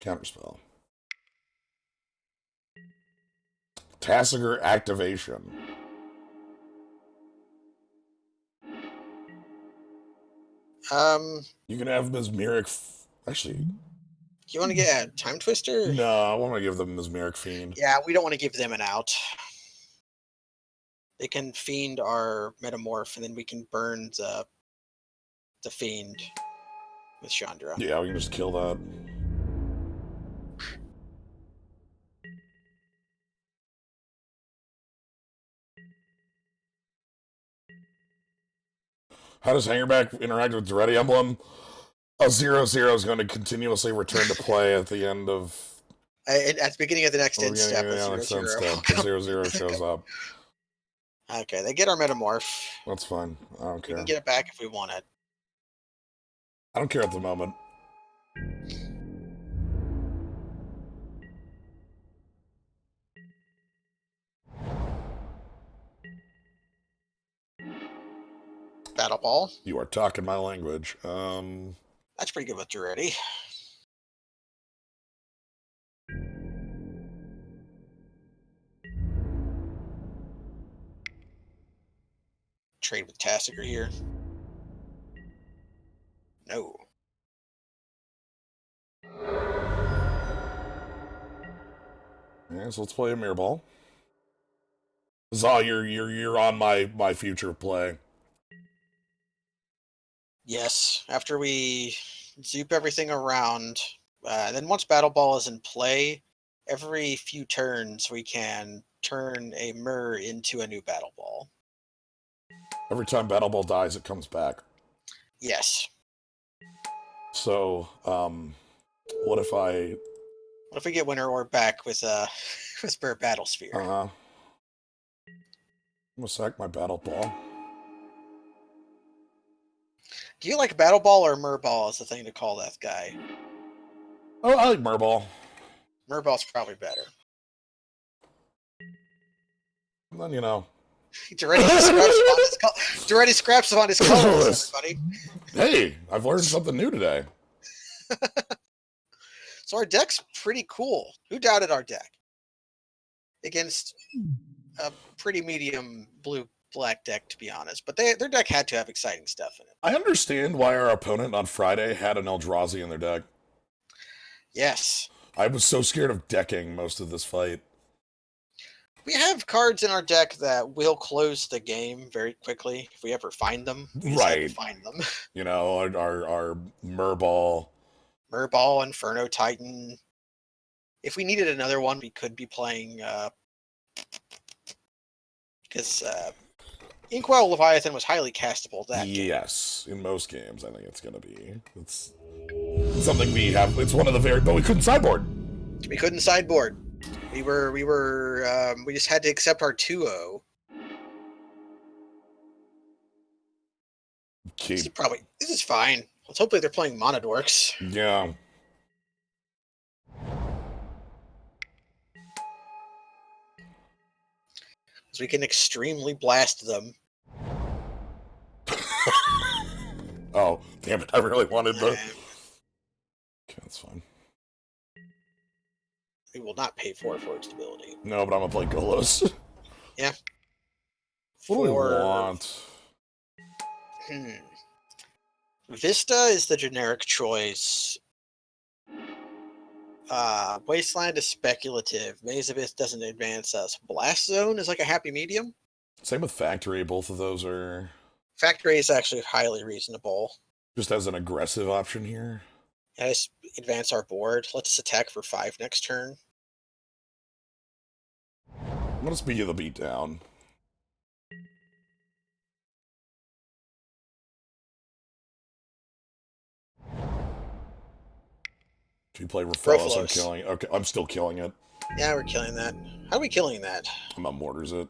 Counterspell. Tassiger activation. You can have Mesmeric. Actually, You want to get a Time Twister? no, I want to give them Mesmeric Fiend. Yeah, we don't want to give them an out. They can Fiend our Metamorph, and then we can burn the Fiend with Chandra. Yeah, we can just kill that. How does Hangerback interact with Duretti Emblem? A 0/0 is going to continuously return to play at the end of. At the beginning of the next end step, Yeah, a next 0/0 step. will The 0/0 shows up. Okay, they get our Metamorph. That's fine. I don't We care. can get it back if we want it. I don't care at the moment. Battle Ball. You are talking my language. That's pretty good with Duretti. Trade with Tassiger here. No. Yeah, so let's play a mirror ball. Zaw, you're on my future play. Yes. After we zoop everything around, then once Battle Ball is in play, every few turns we can turn a Mir into a new Battle Ball. Every time Battle Ball dies, it comes back. Yes. So, what if I? What if we get Winter Orb back with with Spirit Battle Sphere? I'm gonna sack my Battle Ball. Do you like Battle Ball or Mir Ball is the thing to call that guy? Oh, I like Murball. Mir Ball's probably better. And then, you know. Duretti scraps on his colors, everybody. Hey, I've learned something new today. So our deck's pretty cool. Who doubted our deck? Against a pretty medium blue-black deck, to be honest. But their deck had to have exciting stuff in it. I understand why our opponent on Friday had an Eldrazi in their deck. Yes. I was so scared of decking most of this fight. We have cards in our deck that will close the game very quickly if we ever find them. We just have to find them. You know, our Murball. Murball, Inferno Titan. If we needed another one, we could be playing because Inkwell Leviathan was highly castable that game. Yes, in most games, I think it's gonna be. It's something we have. It's one of the but we couldn't sideboard. We couldn't sideboard. We just had to accept our 2-0. This is fine. Let's hopefully they're playing Monodorks. Yeah. So we can extremely blast them. Oh, damn it. I really wanted the... Okay, that's fine. We will not pay for its stability. No, but I'm going to play Golos. Yeah. What do we want? Vista is the generic choice. Wasteland is speculative. Maze Abyss doesn't advance us. Blast Zone is like a happy medium. Same with Factory. Both of those are... Factory is actually highly reasonable. Just as an aggressive option here. Yeah, just advance our board. Let us attack for 5 next turn. I'm going to speed you the beat down. If you play Raphaelos, I'm killing it. Okay, I'm still killing it. Yeah, we're killing that. How are we killing that? I'm gonna mortars it.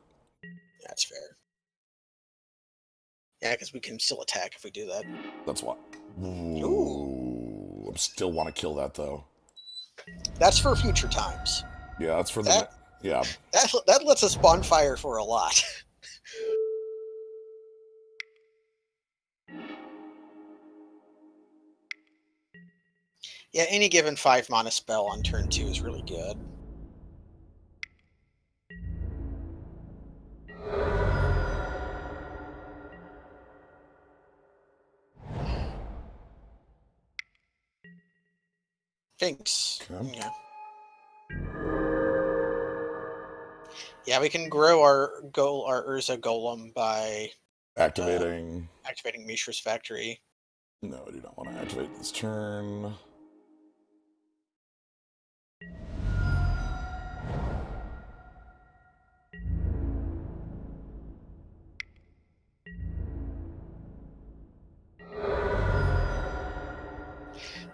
That's fair. Yeah, because we can still attack if we do that. That's why. Ooh. I still want to kill that, though. That's for future times. Yeah, that's for the... That Yeah. that lets us bonfire for a lot. Yeah, any given 5 mana spell on turn 2 is really good. Thanks. Okay. Yeah. Yeah, we can grow our Urza Golem by Activating... activating Mishra's Factory. No, I do not want to activate this turn.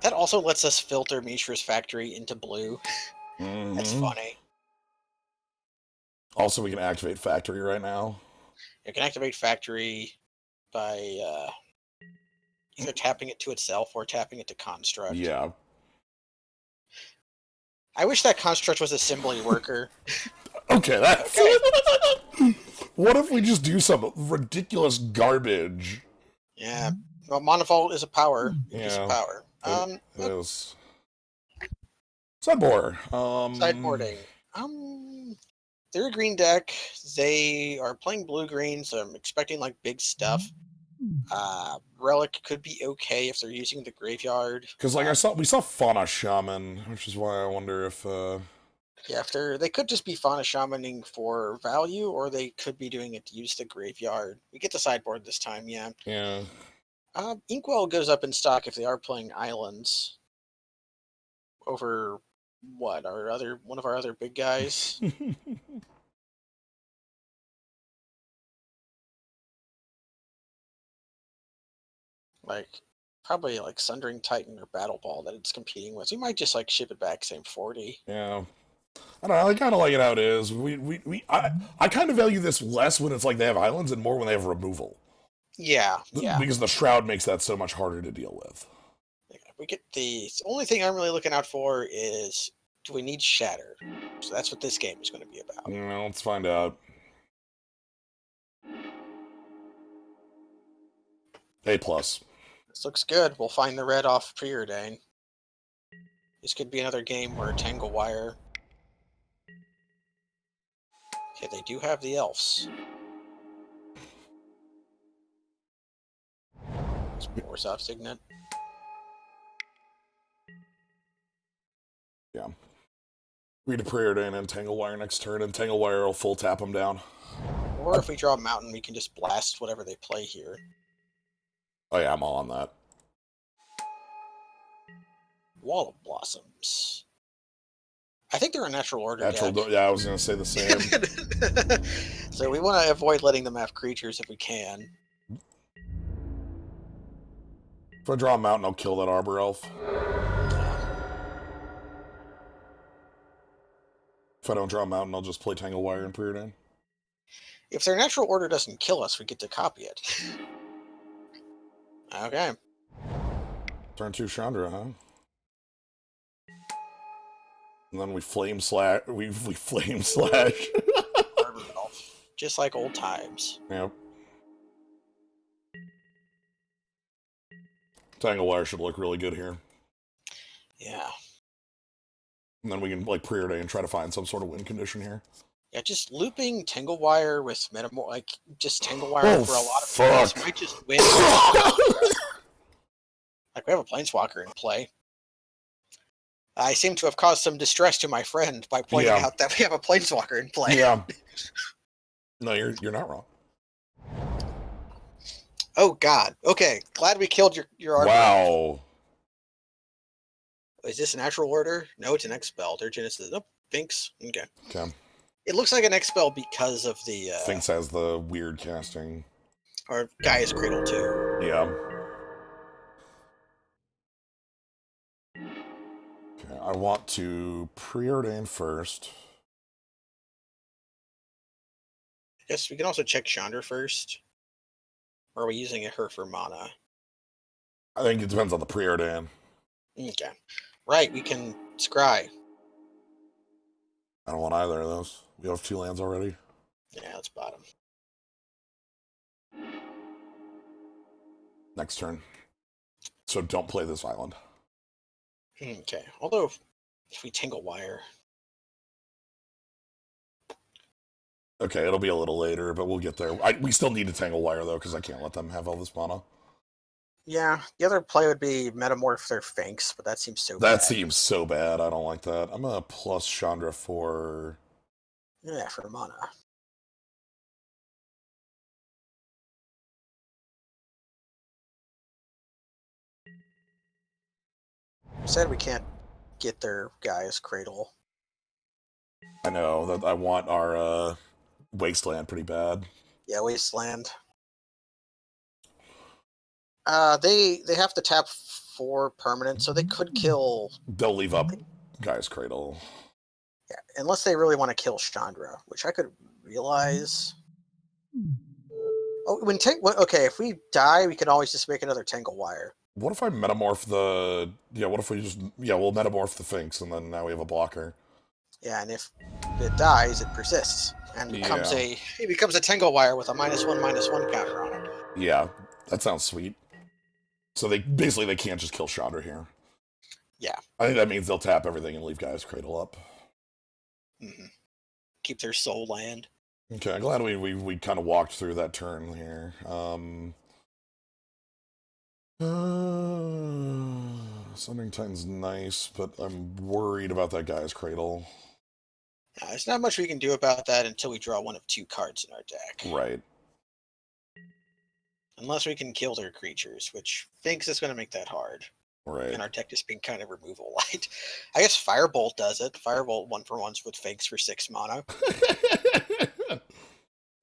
That also lets us filter Mishra's Factory into blue. That's funny. Also, we can activate Factory right now. You can activate Factory by either tapping it to itself or tapping it to Construct. Yeah. I wish that Construct was assembly worker. Okay, that's... Okay. What if we just do some ridiculous garbage? Yeah. Well, Monovault is a power. It's a Yeah. power. It is. Sideboard. Sideboarding. They're a green deck. They are playing blue-green, so I'm expecting like big stuff. Relic could be okay if they're using the graveyard. Because like we saw Fauna Shaman, which is why I wonder if Yeah, they could just be Fauna Shamaning for value, or they could be doing it to use the graveyard. We get the sideboard this time, yeah. Yeah. Inkwell goes up in stock if they are playing islands over what one of our other big guys. Like probably like Sundering Titan or Battle Ball that it's competing with. We might just like ship it back same 40. Yeah. I don't know, I kind of like it how it is. I kind of value this less when it's like they have islands and more when they have removal. Yeah. Because the Shroud makes that so much harder to deal with. We get the only thing I'm really looking out for is, do we need Shatter? So that's what this game is going to be about. Well, let's find out. A+. This looks good. We'll find the red off Preordain. This could be another game where Tangle Wire. Okay, they do have the elves. Warsaw Signet. Yeah. Read a Preordain and Tangle Wire next turn, and Tangle Wire will full tap them down. Or if we draw a mountain, we can just blast whatever they play here. Oh yeah, I'm all on that. Wall of Blossoms. I think they're a natural order deck. Yeah, I was going to say the same. So we want to avoid letting them have creatures if we can. If I draw a mountain, I'll kill that Arbor Elf. If I don't draw a mountain, I'll just play Tangle Wire and Preordain. If their natural order doesn't kill us, we get to copy it. Okay. Turn 2 Chandra, huh? And then we flame slash. We flame slash. Arbor Elf. Just like old times. Yep. Tangle Wire should look really good here. Yeah. And then we can like Preordain and try to find some sort of win condition here. Yeah, just looping Tangle Wire with just Tangle Wire for a lot of players might just win. Like, we have a Planeswalker in play. I seem to have caused some distress to my friend by pointing out that we have a Planeswalker in play. Yeah. No, you're not wrong. Oh, God. Okay, glad we killed your Arbor. Wow. Is this an natural order? No, it's an X-Spell. Their Genesis. Nope, Finks. Okay. Okay. It looks like an X-Spell because of the... Finks has the weird casting. Or Gaia's Cradle, too. Yeah. Okay, I want to Preordain first. Yes, we can also check Chandra first. Or are we using her for mana? I think it depends on the Preordain. Okay. Right, we can Scry. I don't want either of those. We have 2 lands already. Yeah, that's bottom. Next turn. So don't play this island. Okay. Although, if we Tangle Wire. Okay, it'll be a little later, but we'll get there. We still need to Tangle Wire, though, because I can't let them have all this mana. Yeah, the other play would be Metamorph their Finks, but that seems so That bad. seems so bad. I don't like that. I'm going to plus Chandra for... Yeah, for mana. Said we can't get their guys Cradle. I know that I want our Wasteland pretty bad. Yeah, Wasteland. They have to tap 4 permanent, so they could kill. They'll leave up Guy's Cradle. Yeah, unless they really want to kill Chandra, which I could realize. Oh, okay, if we die, we can always just make another Tangle Wire. What if I metamorph the... Yeah, what if we just... Yeah, we'll metamorph the Finks, and then now we have a blocker. Yeah, and if it dies, it persists and becomes it becomes a Tangle Wire with a -1/-1 counter on it. Yeah, that sounds sweet. So they can't just kill Chandra here. Yeah. I think that means they'll tap everything and leave Guy's Cradle up. Mm-hmm. Keep their soul land. Okay, I'm glad we kind of walked through that turn here. Sundering Titan's nice, but I'm worried about that Guy's Cradle. There's not much we can do about that until we draw one of 2 cards in our deck. Right. Unless we can kill their creatures, which Finks is going to make that hard. Right. And our deck just being kind of removal light. I guess Firebolt does it. Firebolt 1-for-1s with Finks for 6 mana.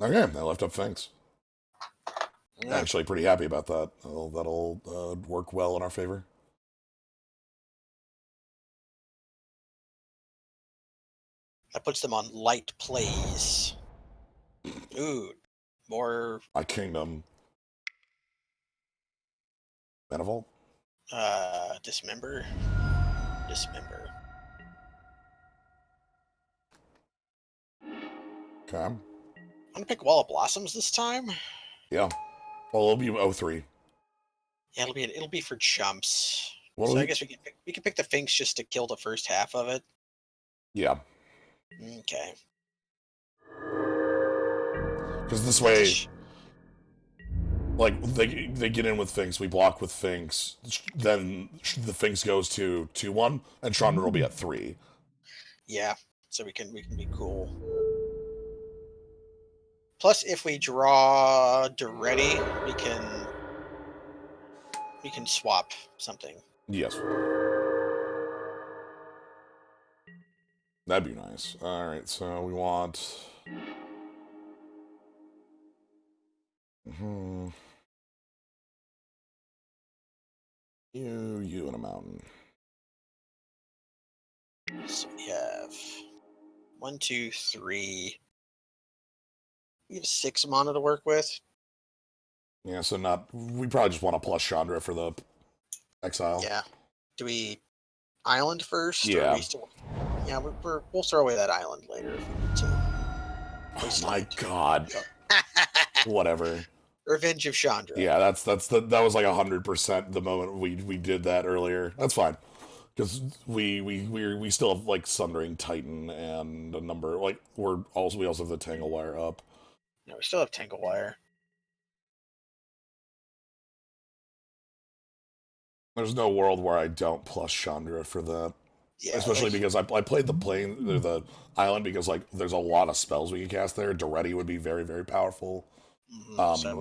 Okay, they left up Finks. Yeah. Actually, pretty happy about that. That'll work well in our favor. That puts them on light plays. Ooh, more My Kingdom. Manifold? Dismember. Dismember. Okay. I'm gonna pick Wall of Blossoms this time. Yeah. Well, it'll be 0-3. Yeah, it'll be for chumps. What So I guess we can pick the Finks just to kill the first half of it. Yeah. Okay. Because this way, like, they get in with Finks, we block with Finks, then the Finks goes to 2-1, and Chandra will be at 3. Yeah, so we can be cool. Plus, if we draw Duretti, we can swap something. Yes. That'd be nice. Alright, so we want... You and a mountain. So we have 1, 2, 3. We have 6 mana to work with. Yeah, so we probably just want to plus Chandra for the exile. Yeah. Do we island first? Yeah. Or we still... Yeah, we'll throw away that island later if we need to. Oh my god. Whatever. Revenge of Chandra. Yeah, that was like 100% the moment we did that earlier. That's fine. Because we still have like Sundering Titan and a number like we also have the Tangle Wire up. No, we still have Tangle Wire. There's no world where I don't plus Chandra for that. Yeah, especially because I played the island because like there's a lot of spells we can cast there. Duretti would be very, very powerful. So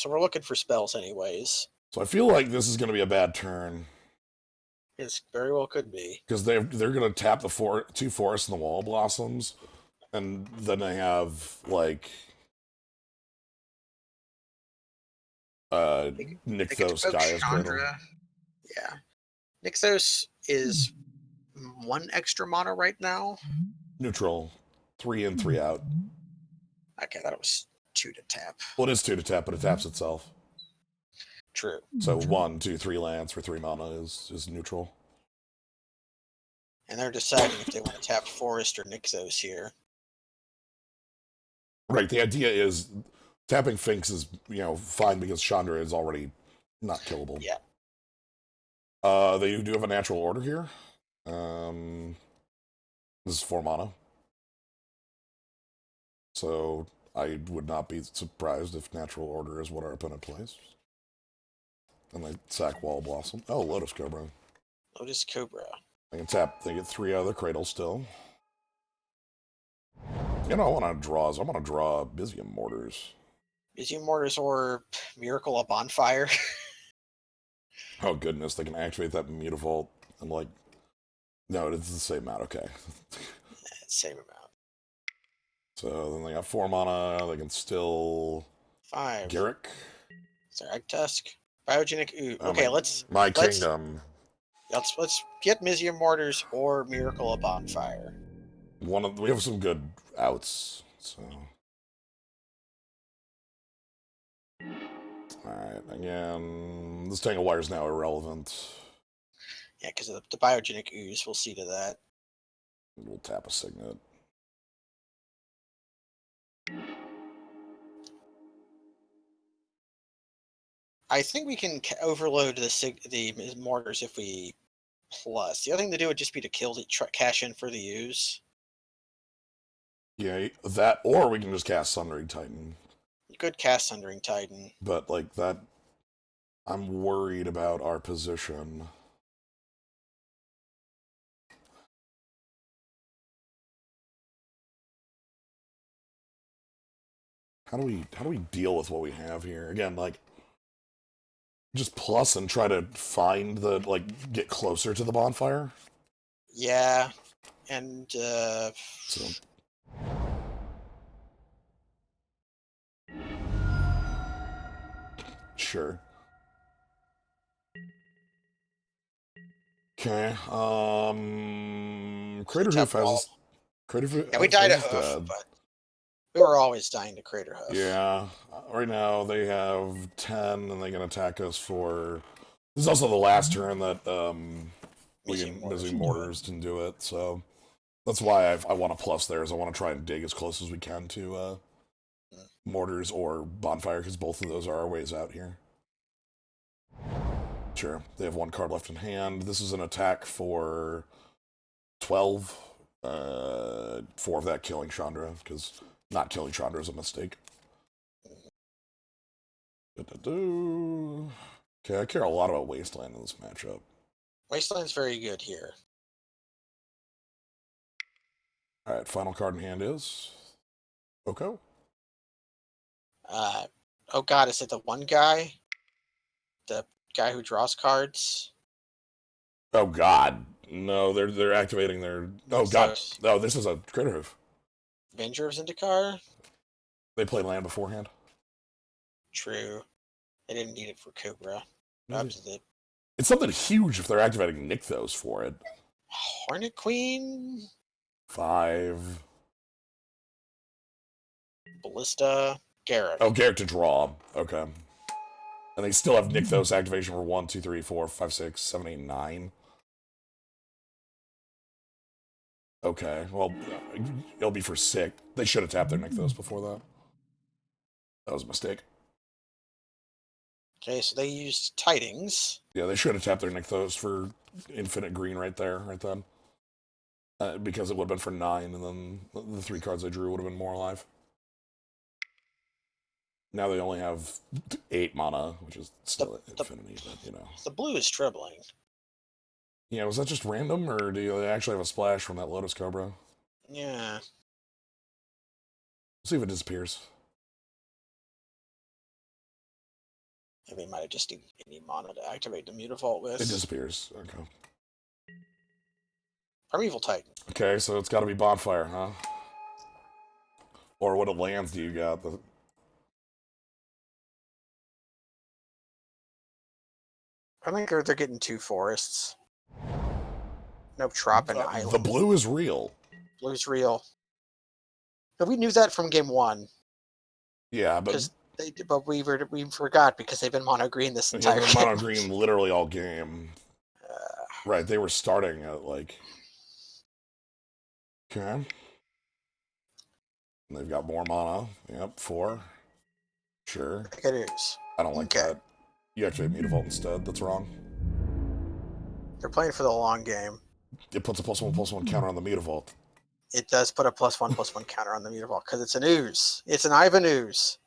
we're looking for spells anyways. So I feel like this is going to be a bad turn. It very well could be. Because they're going to tap the 2 forests and the Wall of Blossoms, and then they have like Nykthos Gaia's Cradle. Yeah, Nykthos is 1 extra mana right now. Neutral, 3 in, 3 out. Okay, that was 2 to tap. Well, it is 2 to tap, but it taps itself. True. So 1, 2, 3 lands for 3 mana is neutral. And they're deciding if they want to tap Forest or Nixos here. Right, the idea is tapping Finks is, fine because Chandra is already not killable. Yeah. They do have a natural order here. This is 4 mana. So I would not be surprised if natural order is what our opponent plays. And they sack Wall Blossom. Oh, Lotus Cobra. Lotus Cobra. They can tap. They get 3 out of the cradle still. I want to draw. I want to draw Byzium Mortars. Byzium Mortars or Miracle of Bonfire. Oh goodness, they can activate that Mutavault and no, it's the same amount. Okay. Same amount. So then they got 4 mana. They can still 5. Garrick. Sorry, Tusk. Biogenic Ooze. Okay, let's Kingdom. Let's get Byzium Mortars or Miracle of Bonfire. We have some good outs. So. Alright, again, this Tangle Wire is now irrelevant. Yeah, because of the Biogenic Ooze, we'll see to that. We'll tap a Signet. I think we can overload the Mortars if we plus. The other thing to do would just be to kill the cash in for the Ooze. Yeah, that, or we can just cast Sundering Titan. You could cast Sundering Titan. But, that, I'm worried about our position. How do we deal with what we have here? Again, just plus and try to find get closer to the bonfire? Yeah, and, So. Sure. Okay, Crater Hoof has... Yeah, we died at Hoof, but we were always dying to Crater Hoof. Yeah, right now they have 10, and they can attack us for... This is also the last turn that Byzium Mortars didn't do it, so... That's why I want to plus there, is I want to try and dig as close as we can to Mortars or Bonfire, because both of those are our ways out here. Sure, they have 1 card left in hand. This is an attack for 12. 4 of that killing Chandra, because not killing Chandra is a mistake. Okay, I care a lot about Wasteland in this matchup. Wasteland's very good here. Alright, final card in hand is... Oko? Oh god, is it the one guy? The guy who draws cards? Oh god. No, they're activating their... Oh god. No, this is a Crater Hoof. Avenger of Zendikar? They play land beforehand. True. They didn't need it for Cobra. It's something huge if they're activating Nykthos for it. Hornet Queen? 5. Ballista? Garrick. Oh, Garrick to draw. Okay. And they still have Nykthos activation for 1, 2, 3, 4, 5, 6, 7, 8, 9. Okay, well, it'll be for 6. They should have tapped their Nykthos before that. That was a mistake. Okay, so they used Tidings. Yeah, they should have tapped their Nykthos for infinite green right then. Because it would have been for 9, and then the 3 cards they drew would have been more alive. Now they only have 8 mana, which is still infinity, but, The blue is troubling. Yeah, was that just random, or do they actually have a splash from that Lotus Cobra? Yeah. See if it disappears. Maybe it might have just any mana to activate the Mutavault with. It disappears. Okay. Primeval Titan. Okay, so it's got to be Bonfire, huh? Or what lands do you got? I think they're getting 2 forests. No Trop and Island. The blue is real. Blue's real. But we knew that from game 1. Yeah, but we forgot because they've been mono green this entire game. Mono green literally all game. Right, they were starting at Okay. And they've got more mana. Yep, 4. Sure. It is. I don't like Okay. that. You activate Mutavault instead. That's wrong. They're playing for the long game. It puts a +1/+1 counter on the Mutavault. It does put a +1/+1 counter on the Mutavault because it's an ooze. It's an Ivan ooze.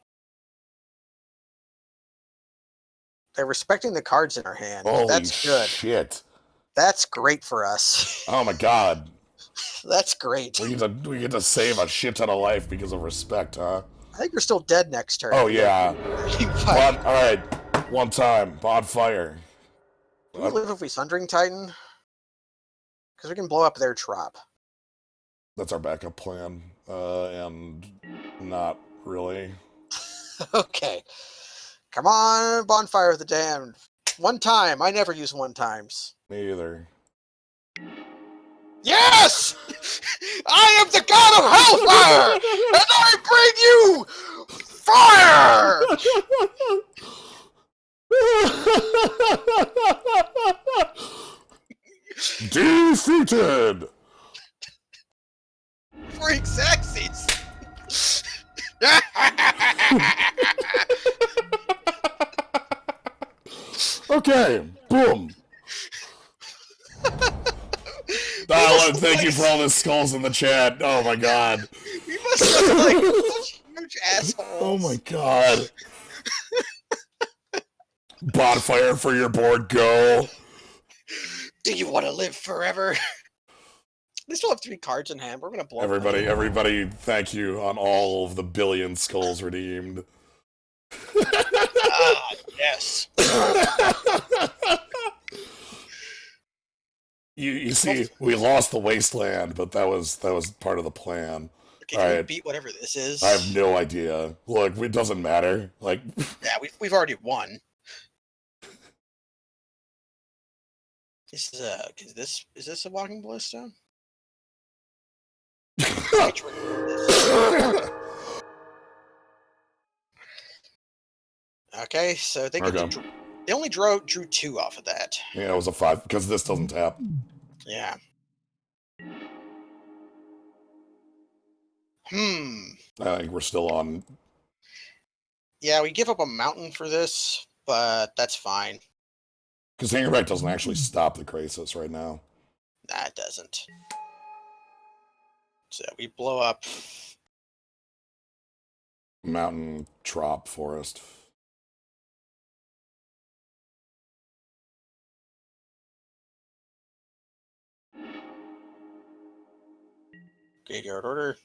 They're respecting the cards in our hand. Holy That's good. shit. That's great for us. Oh my god. That's great. We get to save a shit ton of life because of respect, huh? I think we're still dead next turn. Oh yeah. But Alright. One time. Bonfire. do we live if we Sundering Titan? Because we can blow up their trop. That's our backup plan. And not really. Okay. Come on, Bonfire of the Damned. One time. I never use one times. Me either. Yes! I am the god of Hellfire! And I bring you fire! Defeated! Freak Saxies! Okay, boom. Thank you for all the skulls in the chat. Oh my god. We must look like such huge assholes. Oh my god. Bonfire for your board, go. Do you want to live forever? They still have 3 cards in hand. We're gonna blow Everybody, thank you on all of the billion skulls redeemed. Ah, yes. You see, we lost the wasteland, but that was part of the plan. Okay, can we beat whatever this is? I have no idea. Look, it doesn't matter. Like, yeah, we've already won. This is this a walking ballista? Okay, so they they only drew 2 off of that. Yeah, it was a 5 because this doesn't tap. Yeah. I think we're still on. Yeah, we give up a mountain for this, but that's fine. Because Hangerback doesn't actually stop the crisis right now. Nah, it doesn't. So we blow up Mountain, Trop, Forest. Graveyard Order.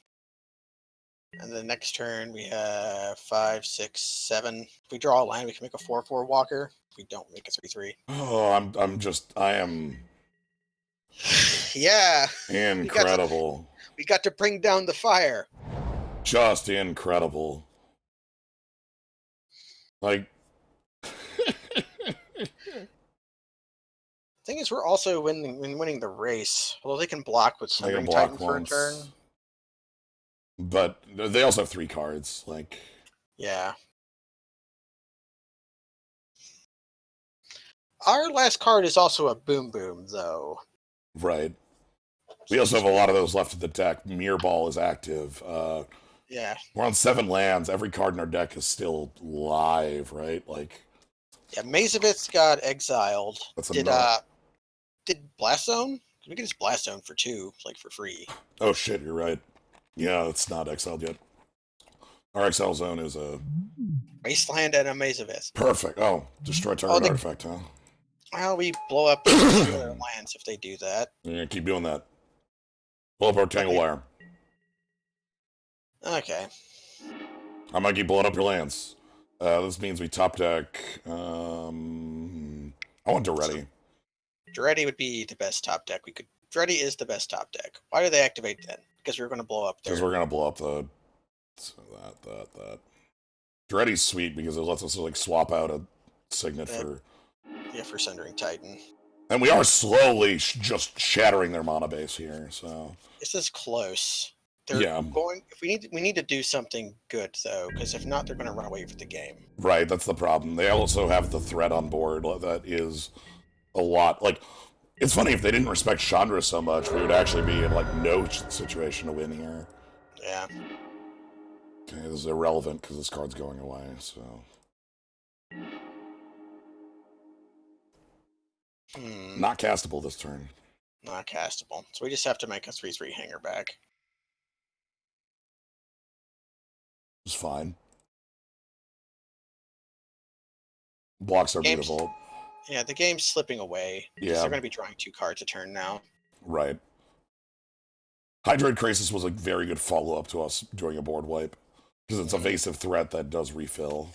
And the next turn we have 5, 6, 7. If we draw a land, we can make a 4/4 walker. If we don't, make a 3/3. Oh, I am Yeah. incredible. We got to bring down the fire. Just incredible. Like, Thing is, we're also winning the race. Although they can block with they can Sundering block Titan for a once. turn. But they also have 3 cards. Like, Yeah. Our last card is also a Boom Boom, though. right. We also have a lot of those left in the deck. Mirror Ball is active. Yeah. We're on 7 lands. Every card in our deck is still live, right? Like, Yeah, Mazovitz got exiled. That's a Did Blast Zone? We can just Blast Zone for 2, like for free. oh shit, you're right. Yeah, it's not exiled yet. Our exile zone is a Wasteland and a Mazovitz. perfect. Oh, destroy target artifact, huh? Well, we blow up their lands if they do that. You're gonna keep doing that. Blow up our Tangle Wire. Okay. I might keep blowing up your lands. This means we top deck. I want Duretti. Duretti would be the best top deck. Duretti is the best top deck. Why do they activate then? Because we're going to blow up their... Because we're gonna blow up the that. Duretti's sweet because it lets us like swap out a signet for. Yeah, for Sundering Titan. And we are slowly just shattering their mana base here. So this is close. They're going. If we need to do something good though, because if not, they're going to run away with the game. Right, that's the problem. They also have the threat on board that is a lot. Like, It's funny, if they didn't respect Chandra so much, we would actually be in, like, no situation to win here. Yeah. Okay, this is irrelevant because this card's going away, so... Not castable this turn. Not castable. So we just have to make a 3/3 hanger back. It's fine. Blocks are beautiful. Yeah, the game's slipping away. Yeah. They're going to be drawing 2 cards a turn now. Right. Hydroid Crisis was a very good follow-up to us during a board wipe. Because it's evasive threat that does refill.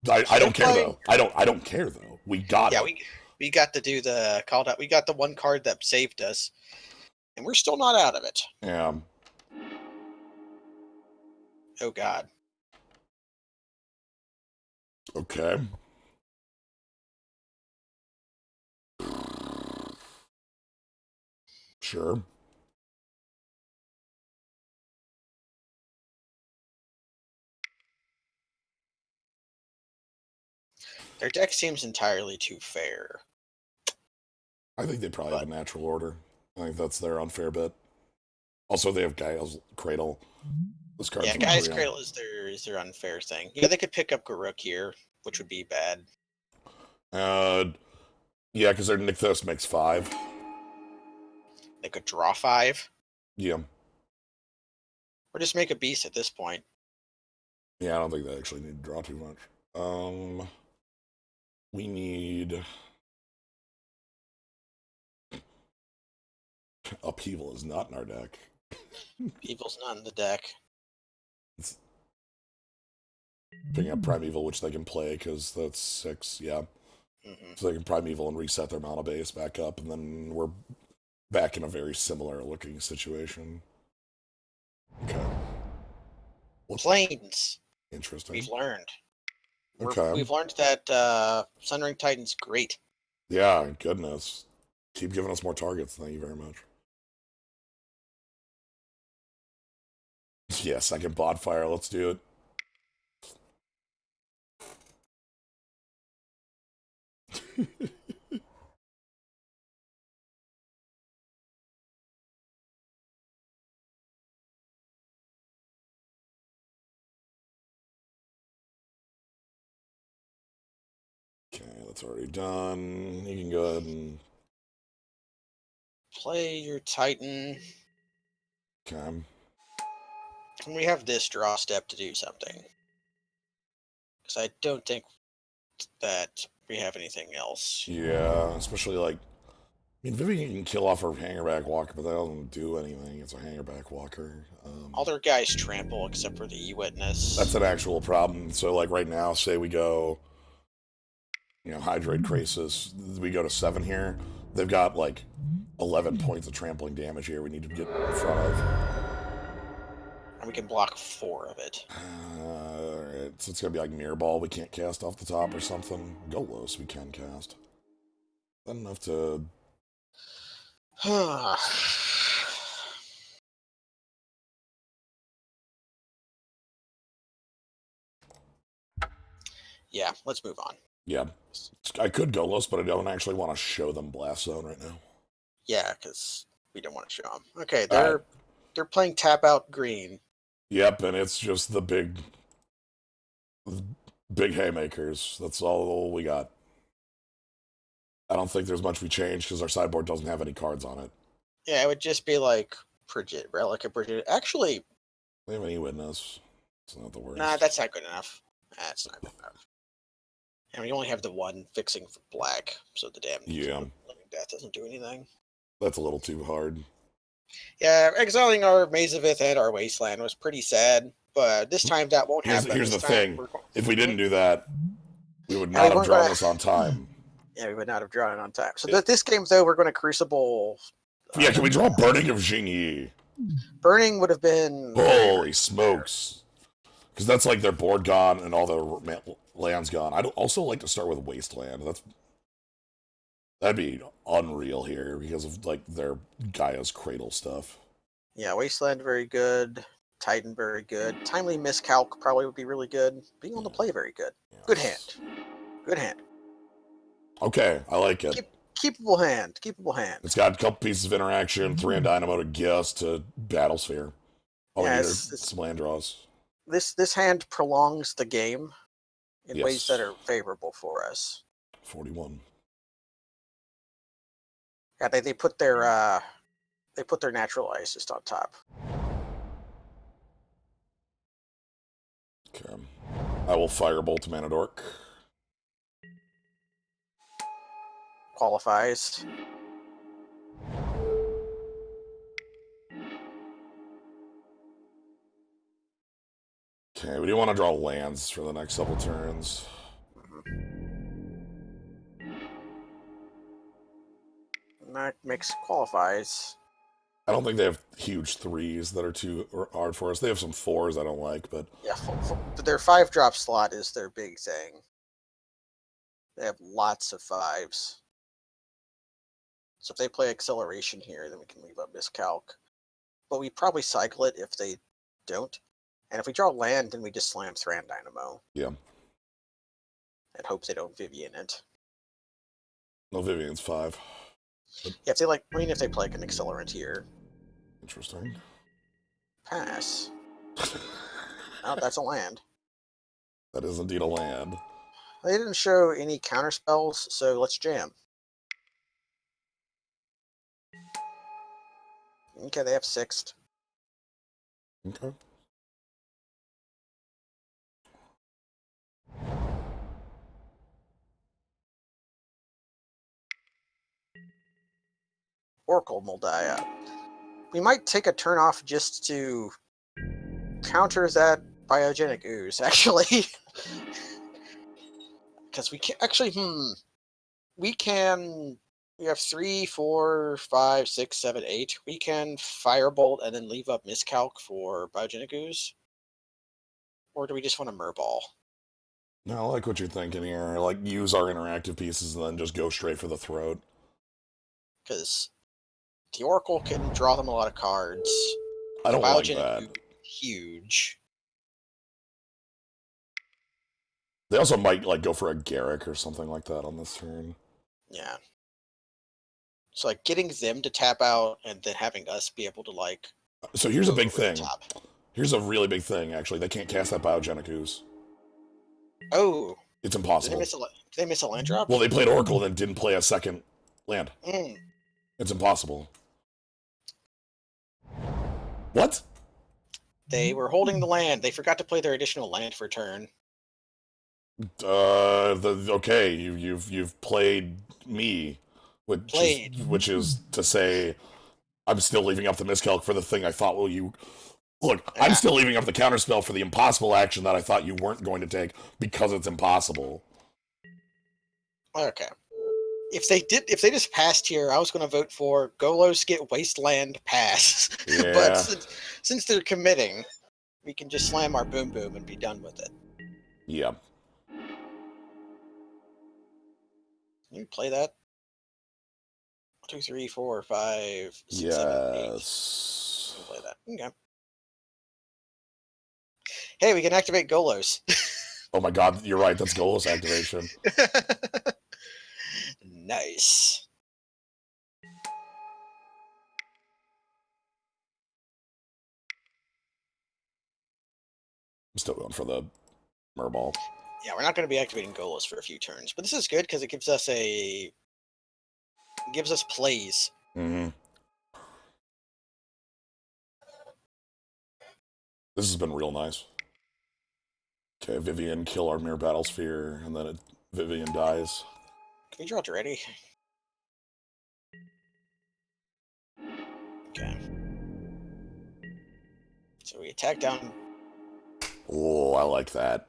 I don't care, though. I don't care, though. We got it. Yeah, we got to do the called out. We got the one card that saved us. And we're still not out of it. Yeah. Oh, God. Okay. Sure. Their deck seems entirely too fair. I think they probably have a natural order. I think that's their unfair bit. Also, they have Gaia's Cradle. This card's Yeah, Gaia's Cradle is their unfair thing. Yeah, they could pick up Garuk here, which would be bad. Yeah, because their Nykthos makes 5. They could draw 5. Yeah. Or just make a beast at this point. Yeah, I don't think they actually need to draw too much. We need... Upheaval is not in our deck. Upheaval's not in the deck. It's picking up Primeval, which they can play, because that's 6, yeah. So they can Primeval and reset their mana base back up, and then we're back in a very similar looking situation. Okay. Plains. Interesting. We've learned. Okay. We've learned that Sunring Titan's great. Yeah, goodness. Keep giving us more targets. Thank you very much. Yeah, second Bonfire. Let's do it. Okay, that's already done. You can go ahead and Play your Titan. Okay. And we have this draw step to do something. Because I don't think that we have anything else. Yeah, especially like... I mean, Vivian can kill off her Hangerback Walker, but that doesn't do anything. It's a Hangerback Walker. All their guys trample except for the E-Witness. That's an actual problem. So, like, right now, say we go... You know, Hydroid Crisis. We go to 7 here. They've got, like, 11 points of trampling damage here we need to get in front of. And we can block 4 of it. Alright, so it's gonna be like Mirror Ball we can't cast off the top or something. Golos we can cast. Not enough to... Yeah, let's move on. Yeah. I could Golos, but I don't actually want to show them Blast Zone right now. Yeah, because we don't want to show them. Okay, they're playing Tap Out Green. Yep, and it's just the big haymakers. That's all we got. I don't think there's much we changed because our sideboard doesn't have any cards on it. Yeah, it would just be like Relic of Bridget. Actually, We have any witness. It's not the worst. nah, that's not good enough. That's not good enough. And we only have the one fixing for black, so the damn Living Death doesn't do anything. That's a little too hard. Yeah, exiling our Mazavith and our Wasteland was pretty sad, but this time that won't happen. Here's the thing. If we didn't do that, we would not have drawn this on time. Yeah, we would not have drawn it on time. So this game, though, we're going to Crucible... Yeah, can we draw Burning of Jingyi? Burning would have been... Holy smokes. Because that's like their board gone and all their land's gone. I'd also like to start with Wasteland. That'd be unreal here because of like their Gaia's Cradle stuff. Yeah, Wasteland very good. Titan very good. Timely Miscalc probably would be really good. Being able to play very good. Yes. Good hand. Good hand. Okay, I like it. keepable hand. Keepable hand. It's got a couple pieces of interaction, 3 on Dynamo to Guess to Battlesphere. All we Yeah, need are some land draws. this hand prolongs the game in ways that Yes. are favorable for us. 41. Yeah, they put their natural ice just on top. Okay. I will Firebolt Manadork. Qualifies. Okay, we do want to draw lands for the next couple turns. And that makes qualifies. I don't think they have huge 3s that are too hard for us. They have some 4s I don't like, but Yeah, their 5-drop slot is their big thing. They have lots of 5s. So if they play acceleration here, then we can leave up miscalc. But we probably cycle it if they don't. And if we draw land, then we just slam Thran Dynamo. yeah. And hope they don't Vivian it. No, Vivian's 5. Yeah, if they if they play like an accelerant here. Interesting. Pass. Oh, that's a land. That is indeed a land. They didn't show any counter spells, so let's jam. Okay, they have 6th. Okay. Oracle Moldiah. We might take a turn off just to counter that biogenic ooze, actually. Because we can actually, we have 3, 4, 5, 6, 7, 8. We can Firebolt and then leave up Miscalc for biogenic ooze. Or do we just want to Murball? No, I like what you're thinking here. Like, use our interactive pieces and then just go straight for the throat. Because the Oracle can draw them a lot of cards. I don't like that. Ooze, huge. They also might, like, go for a Garrick or something like that on this turn. Yeah. So, like, getting them to tap out and then having us be able to, like... So here's a big thing. Here's a really big thing, actually. They can't cast that Biogenic Ooze. Oh. It's impossible. Did they miss a land drop? Well, they played Oracle and then didn't play a second land. It's impossible. What? They were holding the land. They forgot to play their additional land for turn. Okay, you've played me, which is to say, I'm still leaving up the miscalc for the thing I thought. Well, you look, yeah. I'm still leaving up the counterspell for the impossible action that I thought you weren't going to take because it's impossible. Okay. If they just passed here, I was going to vote for Golos get Wasteland pass. Yeah. But since they're committing, we can just slam our Boom Boom and be done with it. Yeah. Can you play that? 2, 3, 4, 5, 6, yes. 7, 8. Can play that. Okay. Hey, we can activate Golos. Oh my god, you're right. That's Golos activation. Nice. I'm still going for the Murball. Yeah, we're not going to be activating Golos for a few turns, but this is good because it gives us plays. Mm-hmm. This has been real nice. Okay, Vivian, kill our Mirror Battlesphere, and then Vivian dies. Can we draw it ready? Okay. So we attack down. Oh, I like that.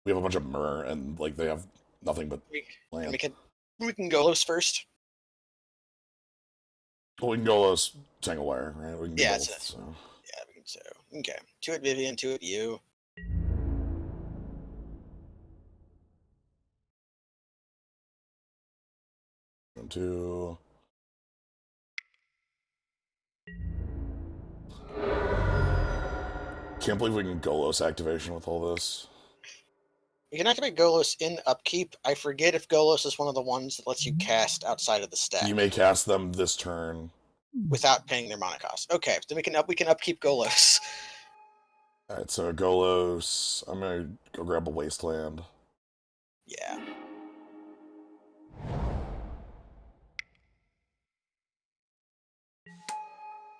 We have a bunch of Mirror, and like they have nothing but land. We can Golos first. Well, we can Golos Tanglewire, right? We can do both, so. Yeah, we can so. Okay. 2 at Vivian, 2 at you. And 2. Can't believe we can Golos activation with all this. You can activate Golos in upkeep. I forget if Golos is one of the ones that lets you cast outside of the stack You may cast them this turn. without paying their mana cost. Okay, then we can upkeep Golos. Alright, so Golos. I'm gonna go grab a Wasteland. Yeah.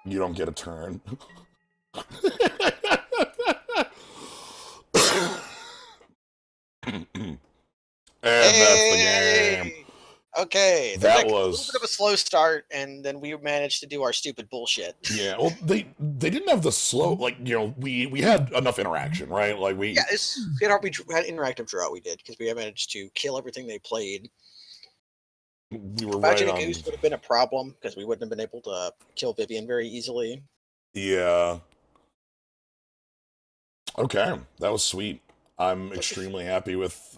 You don't get a turn. And that's the game. Okay, there's That like a little was... bit of a slow start, and then we managed to do our stupid bullshit. Yeah, well, they didn't have the slow, like, we had enough interaction, right? Like, Yeah, we had interactive draw. We did because we managed to kill everything they played. we were right Fudging a on... Goose would have been a problem because we wouldn't have been able to kill Vivian very easily. Yeah. Okay, that was sweet. I'm extremely happy with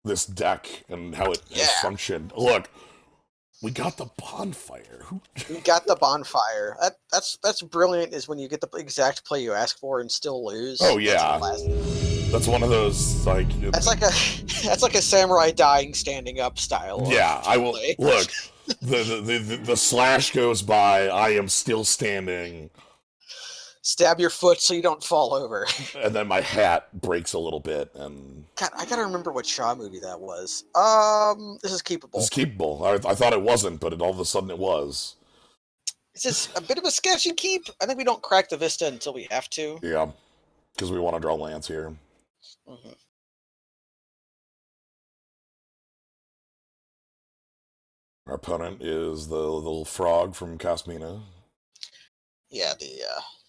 this deck and how it has functioned. Look, we got the bonfire. We got the bonfire. That's brilliant. Is when you get the exact play you ask for and still lose. Oh yeah, that's one of those like. That's like a samurai dying standing up style. Yeah, I will look. The slash goes by. I am still standing. Stab your foot so you don't fall over. And then my hat breaks a little bit, and God, I gotta remember what Shaw movie that was. This is keepable. This is keepable. I thought it wasn't, but all of a sudden it was. It's just a bit of a sketchy keep. I think we don't crack the Vista until we have to. Yeah, because we want to draw lands here. Mm-hmm. Our opponent is the little frog from Casmina. Yeah, the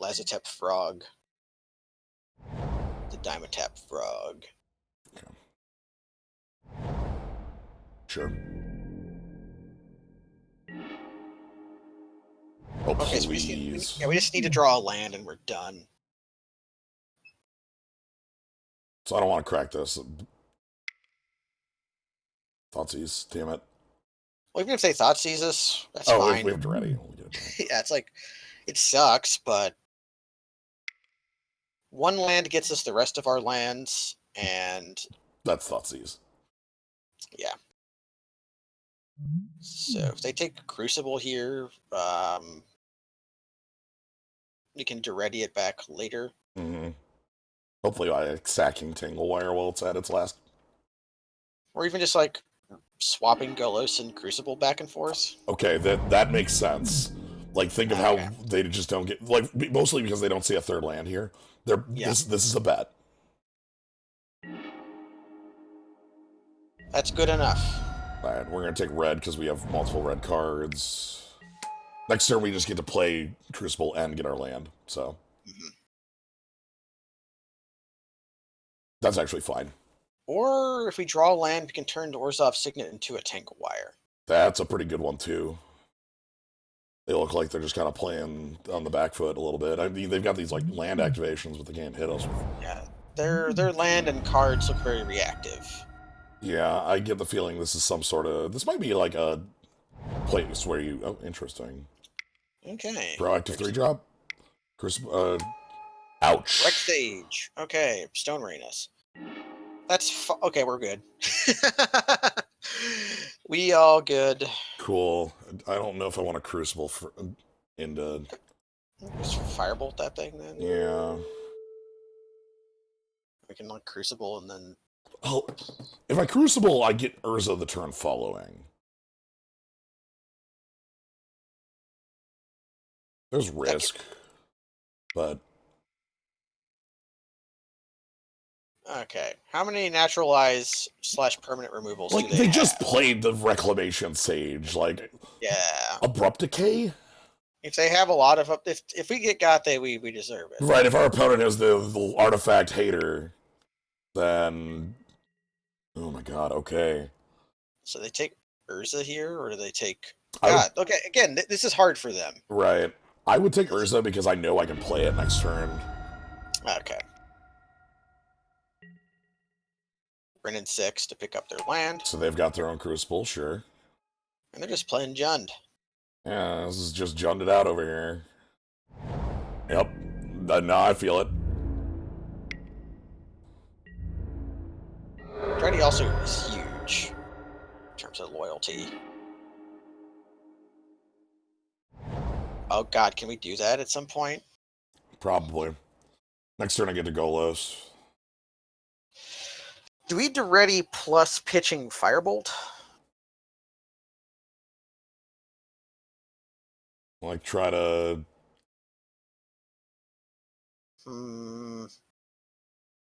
Lazotep frog. The Dimetap frog. Okay. Sure. Oh, okay, please. So we just need to draw a land and we're done. So I don't want to crack this. Thoughtseize, damn it. Well, even if they Thoughtseize us, that's fine. Oh, we have to ready. Yeah, it's like, it sucks, but one land gets us the rest of our lands, and... That's Thoughtseize. Yeah. So if they take Crucible here, we can ready it back later. Mm-hmm. Hopefully by sacking Tanglewire while it's at its last. Or even just like swapping Golos and Crucible back and forth. Okay, that makes sense. Like, think of how they just don't get, like, mostly because they don't see a third land here. This is a bet. That's good enough. Alright, we're gonna take red because we have multiple red cards. Next turn we just get to play Crucible and get our land, so. Mm-hmm. That's actually fine. Or if we draw land, we can turn Orzhov's Signet into a Tanglewire. That's a pretty good one, too. They look like they're just kind of playing on the back foot a little bit. I mean, they've got these, like, land activations, but they can't hit us. Yeah, their land and cards look very reactive. Yeah, I get the feeling this is some sort of... This might be, like, a place where you... Oh, interesting. Okay. Proactive 3-drop? Ouch. Wreck Stage. Okay, Stone Rain us. That's okay, we're good. We all good. Cool. I don't know if I want to Crucible into... Just Firebolt that thing, then? Yeah. We can, like, Crucible and then... Oh, if I Crucible, I get Urza the turn following. There's risk, but... Okay. How many naturalize / permanent removals like, do they have? just played the Reclamation Sage, like... Yeah. Abrupt Decay? If they have a lot of... If we get Gate, we deserve it. Right, if our opponent is the Artifact Hater, then... Oh my god, okay. So they take Urza here, or do they take... God, okay, again, this is hard for them. Right. I would take Urza because I know I can play it next turn. Okay. Brennan 6 to pick up their land. So they've got their own Crucible, sure. And they're just playing Jund. Yeah, this is just Junded out over here. Yep. Now I feel it. Dreddy also is huge in terms of loyalty. Oh god, can we do that at some point? Probably. Next turn I get to Golos. Do we do ready plus pitching Firebolt? Like, try to... Hmm.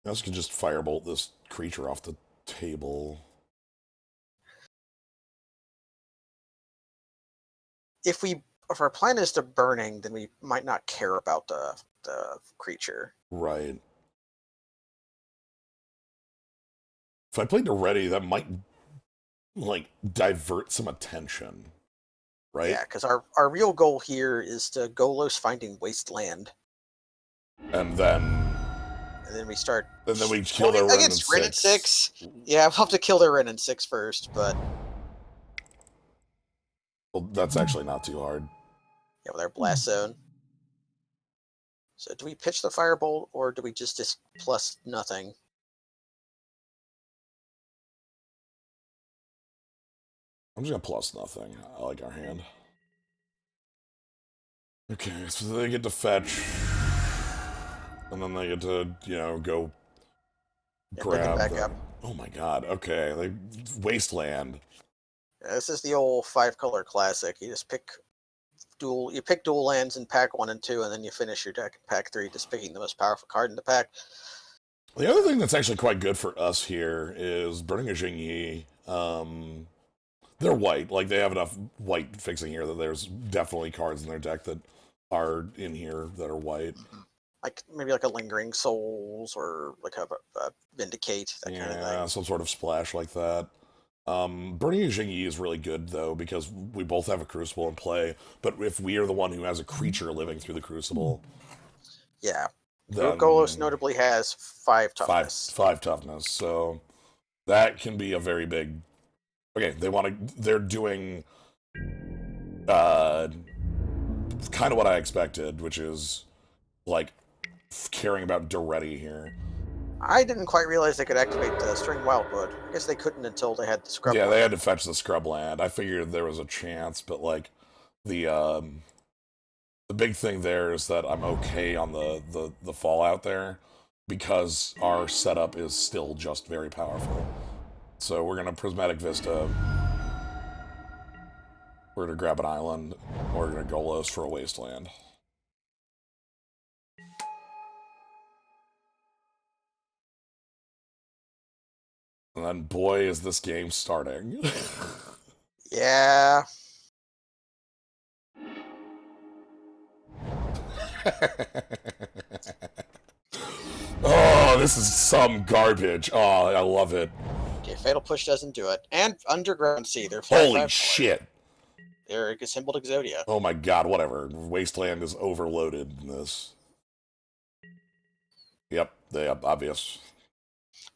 I also can just Firebolt this creature off the table. If our plan is to burning, then we might not care about the creature. Right. If I played Already, that might, like, divert some attention. Right? Yeah, because our real goal here is to Golos finding Wasteland. And then... And then we start... And then we kill their Ren in against Ren in 6. 6. Yeah, we'll have to kill their Ren in 6 first, but... Well, that's actually not too hard. Yeah, with our Blast Zone. So do we pitch the Firebolt, or do we just plus nothing? I'm just gonna plus nothing. I like our hand. Okay, so they get to fetch. And then they get to, you know, go grab back the... up. Oh my god, okay. Like, Wasteland. Yeah, this is the old 5-color classic. You just pick dual lands in pack 1 and 2, and then you finish your deck in pack 3, just picking the most powerful card in the pack. The other thing that's actually quite good for us here is Burning a Jingyi. They're white. Like, they have enough white fixing here that there's definitely cards in their deck that are in here that are white. Like, maybe like a Lingering Souls, or like a Vindicate, that kind of thing. Yeah, some sort of splash like that. Burning a Jingyi is really good, though, because we both have a Crucible in play, but if we are the one who has a creature living through the Crucible... Yeah. Then Golos notably has 5 toughness. 5 toughness, so that can be a very big... Okay, they're doing kind of what I expected, which is like caring about Duretti here. I didn't quite realize they could activate the String Wildwood. I guess they couldn't until they had the Scrub Yeah, land. they had to fetch the Scrub land. I figured there was a chance, but like the big thing there is that I'm okay on the Fallout there because our setup is still just very powerful. So we're gonna Prismatic Vista. We're gonna grab an island. We're gonna Golos for a Wasteland. And then, boy, is this game starting. Yeah. Oh, this is some garbage. Oh, I love it. Okay, Fatal Push doesn't do it. And Underground Sea, they're Holy shit. They're assembled Exodia. Oh my god, whatever. Wasteland is overloaded in this. Yep, obvious.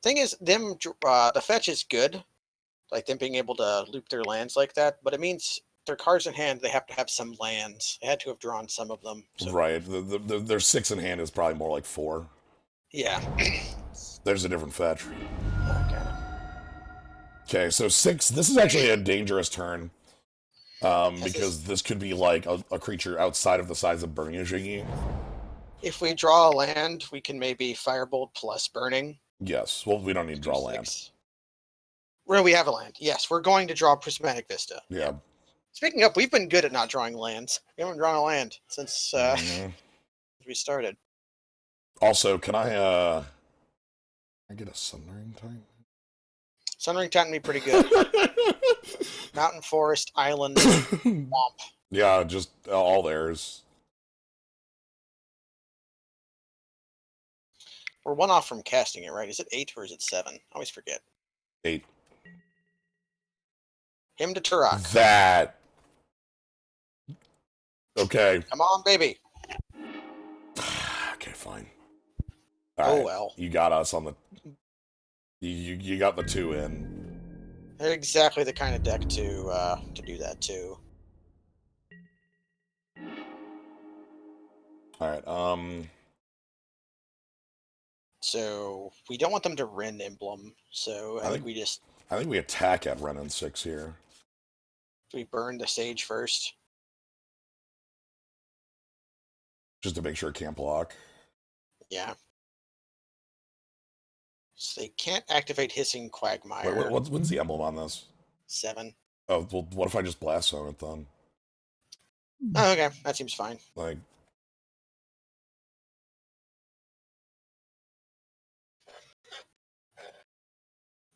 Thing is, the fetch is good. Like, them being able to loop their lands like that, but it means their cards in hand, they have to have some lands. They had to have drawn some of them. So. Right. Their 6 in hand is probably more like 4. Yeah. There's a different fetch. Okay. Okay, so 6. This is actually a dangerous turn. Because this could be like a creature outside of the size of Burning a Jingyi. If we draw a land, we can maybe Firebolt plus Burning. Yes. Well, we don't need to draw land. Well, we have a land. Yes, we're going to draw Prismatic Vista. Yeah. Speaking of, we've been good at not drawing lands. We haven't drawn a land since we started. Also, can I get a Sundering Titan? Sundering Titan would be pretty good. Mountain, forest, island, swamp. Yeah, just all theirs. We're 1 off from casting it, right? Is it 8 or is it 7? I always forget. 8. Him to Turok. That. Okay. Come on, baby. Okay, fine. All right. well. You got us on the... You got the 2 in. They're exactly the kind of deck to do that too. All right. So we don't want them to Ren Emblem. So I think we just I think we attack at Ren and 6 here. we burn the Sage first. Just to make sure it can't block. Yeah. So they can't activate Hissing Quagmire. When's the emblem on this? 7. Oh, well, what if I just blast zone it then? Oh, okay. That seems fine. Like,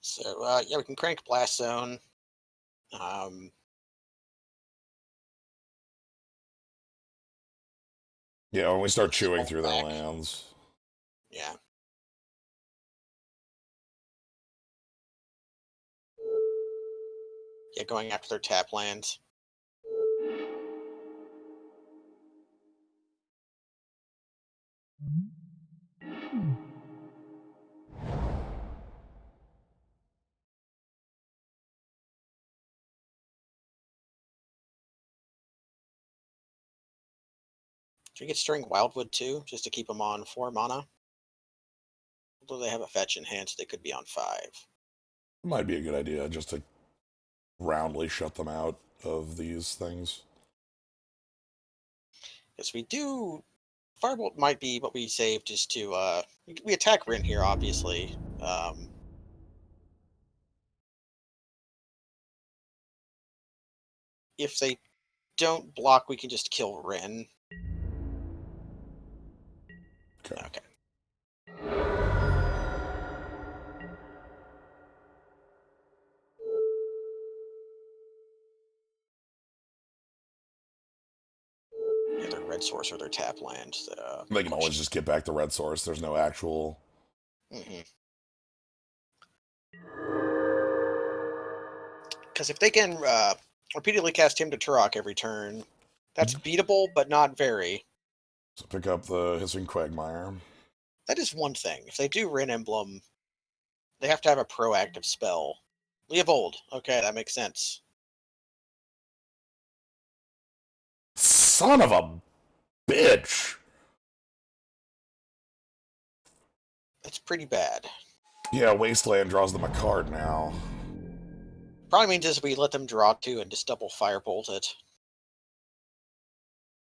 So, yeah, we can crank Blast Zone. yeah, when we start chewing Hold through back. their lands. Yeah. Yeah, going after their tap lands. Should we get Stirring Wildwood too, just to keep them on 4 mana? Although they have a fetch in hand, so they could be on 5. It might be a good idea just to roundly shut them out of these things. Yes, we do. Firebolt might be what we save just to. We attack Rin here, obviously. If they don't block, we can just kill Rin. Okay. Yeah, their red source or their tap land. They can always just get back the red source. There's no actual. Because if they can repeatedly cast Hymn to Turok every turn, that's beatable, but not very. So pick up the Hissing Quagmire. That is one thing. If they do Rin Emblem, they have to have a proactive spell. Leovold. Okay, that makes sense. Son of a bitch! That's pretty bad. Yeah, Wasteland draws them a card now. Probably means is we let them draw 2 and just double Firebolt it.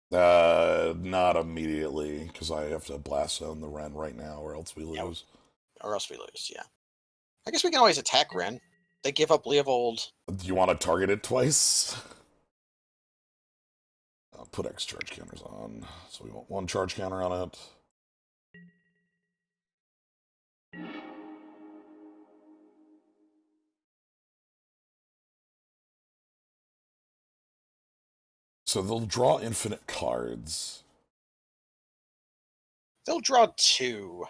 Not immediately, because I have to blast zone the Ren right now, or else we lose. Or else we lose, yeah. I guess we can always attack Ren. They give up Leovold. Do you want to target it twice? I'll put X charge counters on. So we want 1 charge counter on it. So they'll draw infinite cards. They'll draw 2.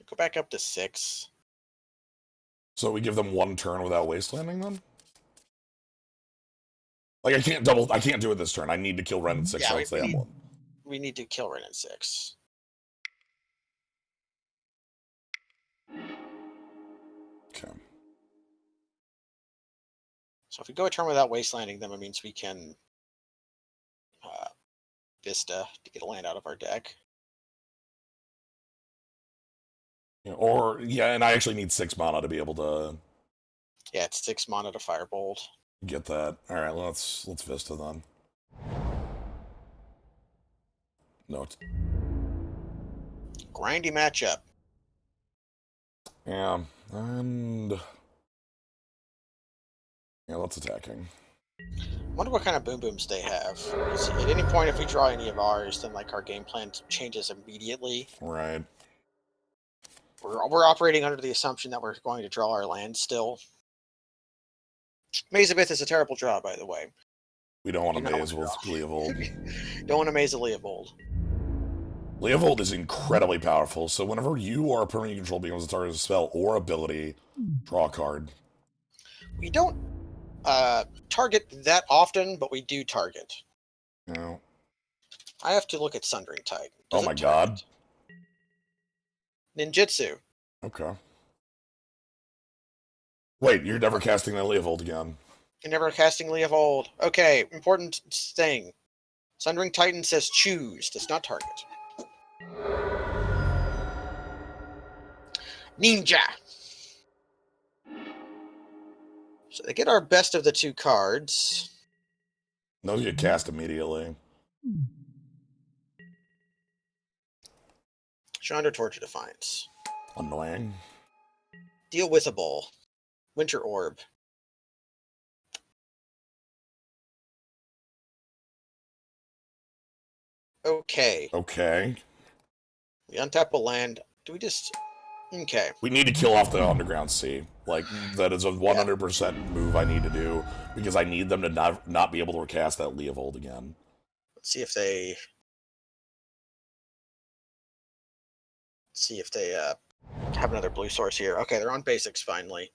Go back up to 6. So we give them 1 turn without wastelanding them? Like, I can't do it this turn. I need to kill Ren in 6 else they have 1. We need to kill Ren in 6. Okay. So if we go a turn without wastelanding them, it means we can Vista to get a land out of our deck. Yeah, and I actually need 6 mana to be able to. Yeah, it's 6 mana to Firebolt. Get that. All right, let's Vista then. No, it's Grindy matchup. yeah, and yeah, let's attacking. Wonder what kind of boom booms they have. 'Cause at any point, if we draw any of ours, then like our game plan changes immediately. Right. We're operating under the assumption that we're going to draw our land still. Maze of Ith is a terrible draw, by the way. We don't want to maze with Leovold. Don't want to maze a Leovold. Leovold is incredibly powerful, so whenever you or a permanent you control becomes a target of a spell or ability, draw a card. We don't target that often, but we do target. No. I have to look at Sundering Titan. Oh my god. Ninjutsu. Okay. Wait, you're never casting that Leovold again. You're never casting Leovold. Okay, important thing. Sundering Titan says choose, does not target. Ninja! So they get our best of the two cards. Those get cast immediately. Chandra Torture Defiance. Annoying. Deal with a Bull. Winter Orb. Okay. Okay. We untap a land. Do we just... Okay. We need to kill off the Underground Sea. Like, that is a 100% move I need to do, because I need them to not be able to recast that Leovold again. Let's see if they... have another blue source here. Okay, they're on basics finally.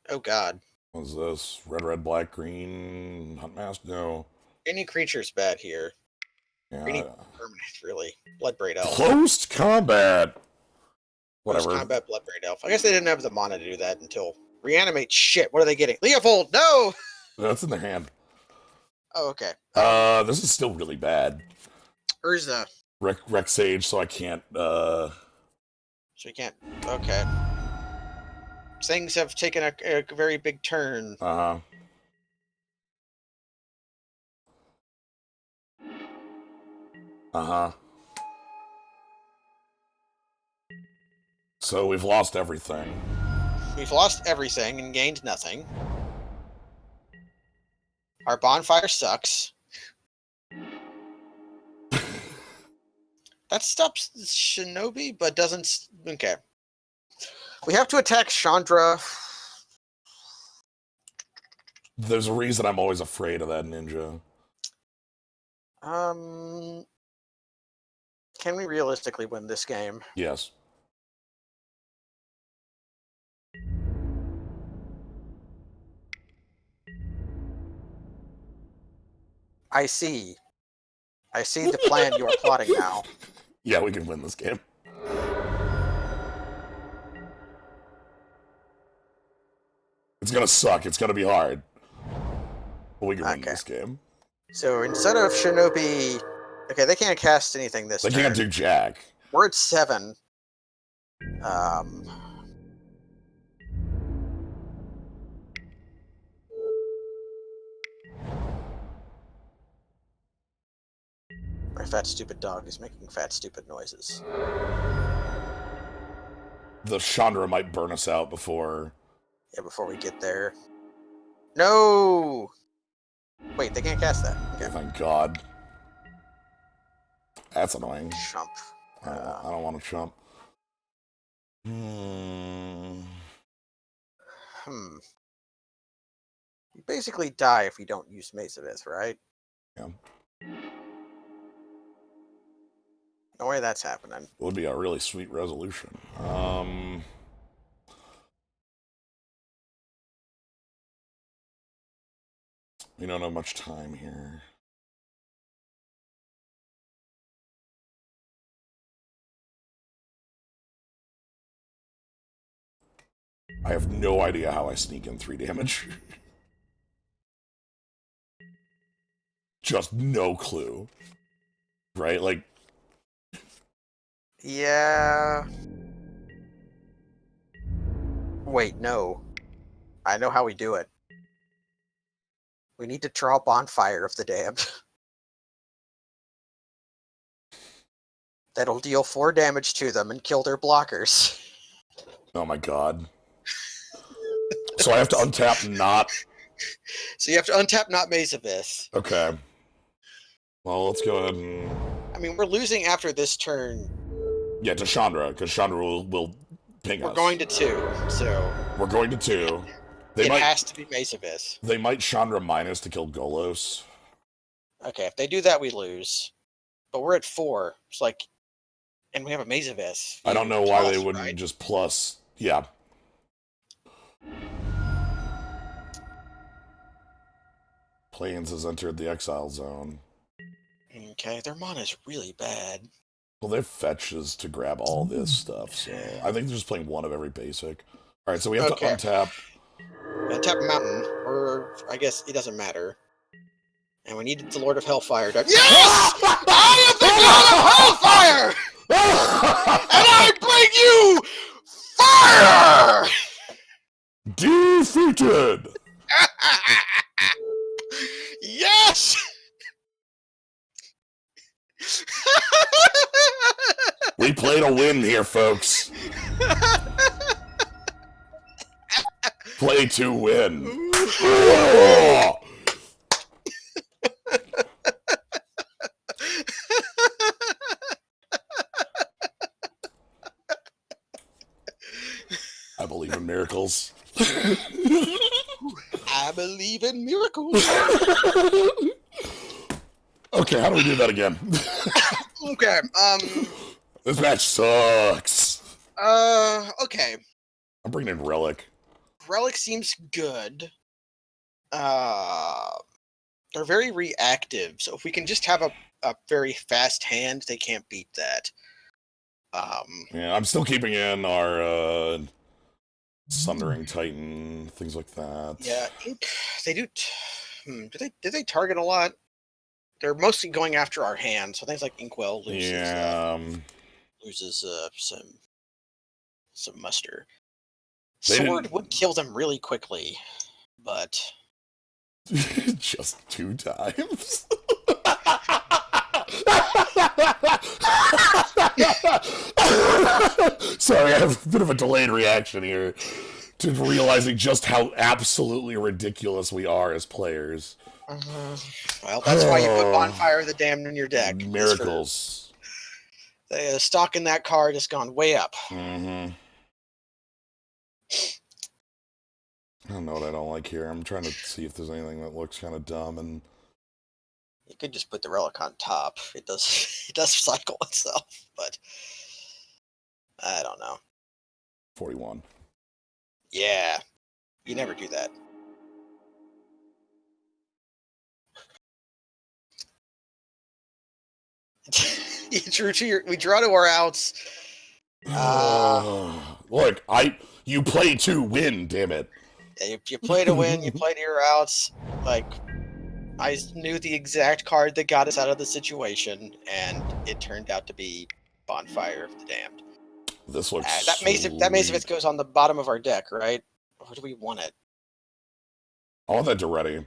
Oh god. What's this? Red, red, black, green, hunt mask? No. Any creature's bad here. Yeah. Any permanent, really. Bloodbraid Elf. Close combat! Whatever. Close combat Bloodbraid Elf. I guess they didn't have the mana to do that until... Reanimate shit. What are they getting? Leovold, no! That's in their hand. Oh, okay. This is still really bad. Urza. Wreck Sage, so I can't, So you can't... Okay. Things have taken a very big turn. Uh-huh. Uh-huh. So we've lost everything. We've lost everything and gained nothing. Our bonfire sucks. That stops Shinobi, but doesn't... Okay. We have to attack Chandra. There's a reason I'm always afraid of that ninja. Can we realistically win this game? Yes. I see. I see the plan you are plotting now. Yeah, we can win this game. It's gonna suck. It's gonna be hard. But we can win this game. So instead of Shinobi... Okay, they can't cast anything this turn. They can't do jack. We're at 7. My fat stupid dog is making fat stupid noises. The Chandra might burn us out before... Yeah, before we get there. No! Wait, they can't cast that. Okay. Thank God. That's annoying. Chump. I don't want to chump. You basically die if you don't use Mace of Ith, right? Yeah. No way that's happening. It would be a really sweet resolution. We don't have much time here. I have no idea how I sneak in 3 damage. Just no clue. Right? Like... Yeah... Wait, no. I know how we do it. We need to draw Bonfire of the Damned. That'll deal 4 damage to them and kill their blockers. Oh my god. So I have to untap not... So you have to untap not Maze of Ith. Okay. Well, let's go ahead and... I mean, we're losing after this turn. Yeah, to Chandra, because Chandra will ping us. We're going to 2, so... We're going to 2. It has to be Maze of Ith. They might Chandra minus to kill Golos. Okay, if they do that, we lose. But we're at 4. It's like... And we have a Maze of Ith. I don't know why they wouldn't just plus... Yeah. Plains has entered the exile zone. Okay, their mana is really bad. Well, they have fetches to grab all this stuff, so... I think they're just playing 1 of every basic. Alright, so we have to untap... Untap Mountain, or I guess it doesn't matter. And we needed the Lord of Hellfire to... Yes! I am the God of Hellfire! And I bring you fire! Defeated! Yes! We played a win here, folks. Play to win. I believe in miracles. I believe in miracles. Okay, how do we do that again? Okay, This match sucks. okay. I'm bringing in Relic. Relic seems good. They're very reactive, so if we can just have a very fast hand, they can't beat that. Yeah, I'm still keeping in our Sundering Titan, things like that. Yeah, Ink, they do. Do they target a lot? They're mostly going after our hand, so things like Inkwell loses some muster. Sword would kill them really quickly, but just 2 times. Sorry, I have a bit of a delayed reaction here to realizing just how absolutely ridiculous we are as players. Well, that's why you put Bonfire of the Damned in your deck. Miracles. The stock in that card has gone way up. I don't know what I don't like here. I'm trying to see if there's anything that looks kind of dumb, and you could just put the relic on top. It does cycle itself, but I don't know. 41. Yeah, you never do that. We draw to our outs. Look, you play to win, damn it. You play to win, you play to your outs. Like, I knew the exact card that got us out of the situation, and it turned out to be Bonfire of the Damned. This looks that Mace of Ith goes on the bottom of our deck, right? Or do we want it? I want that Duretti.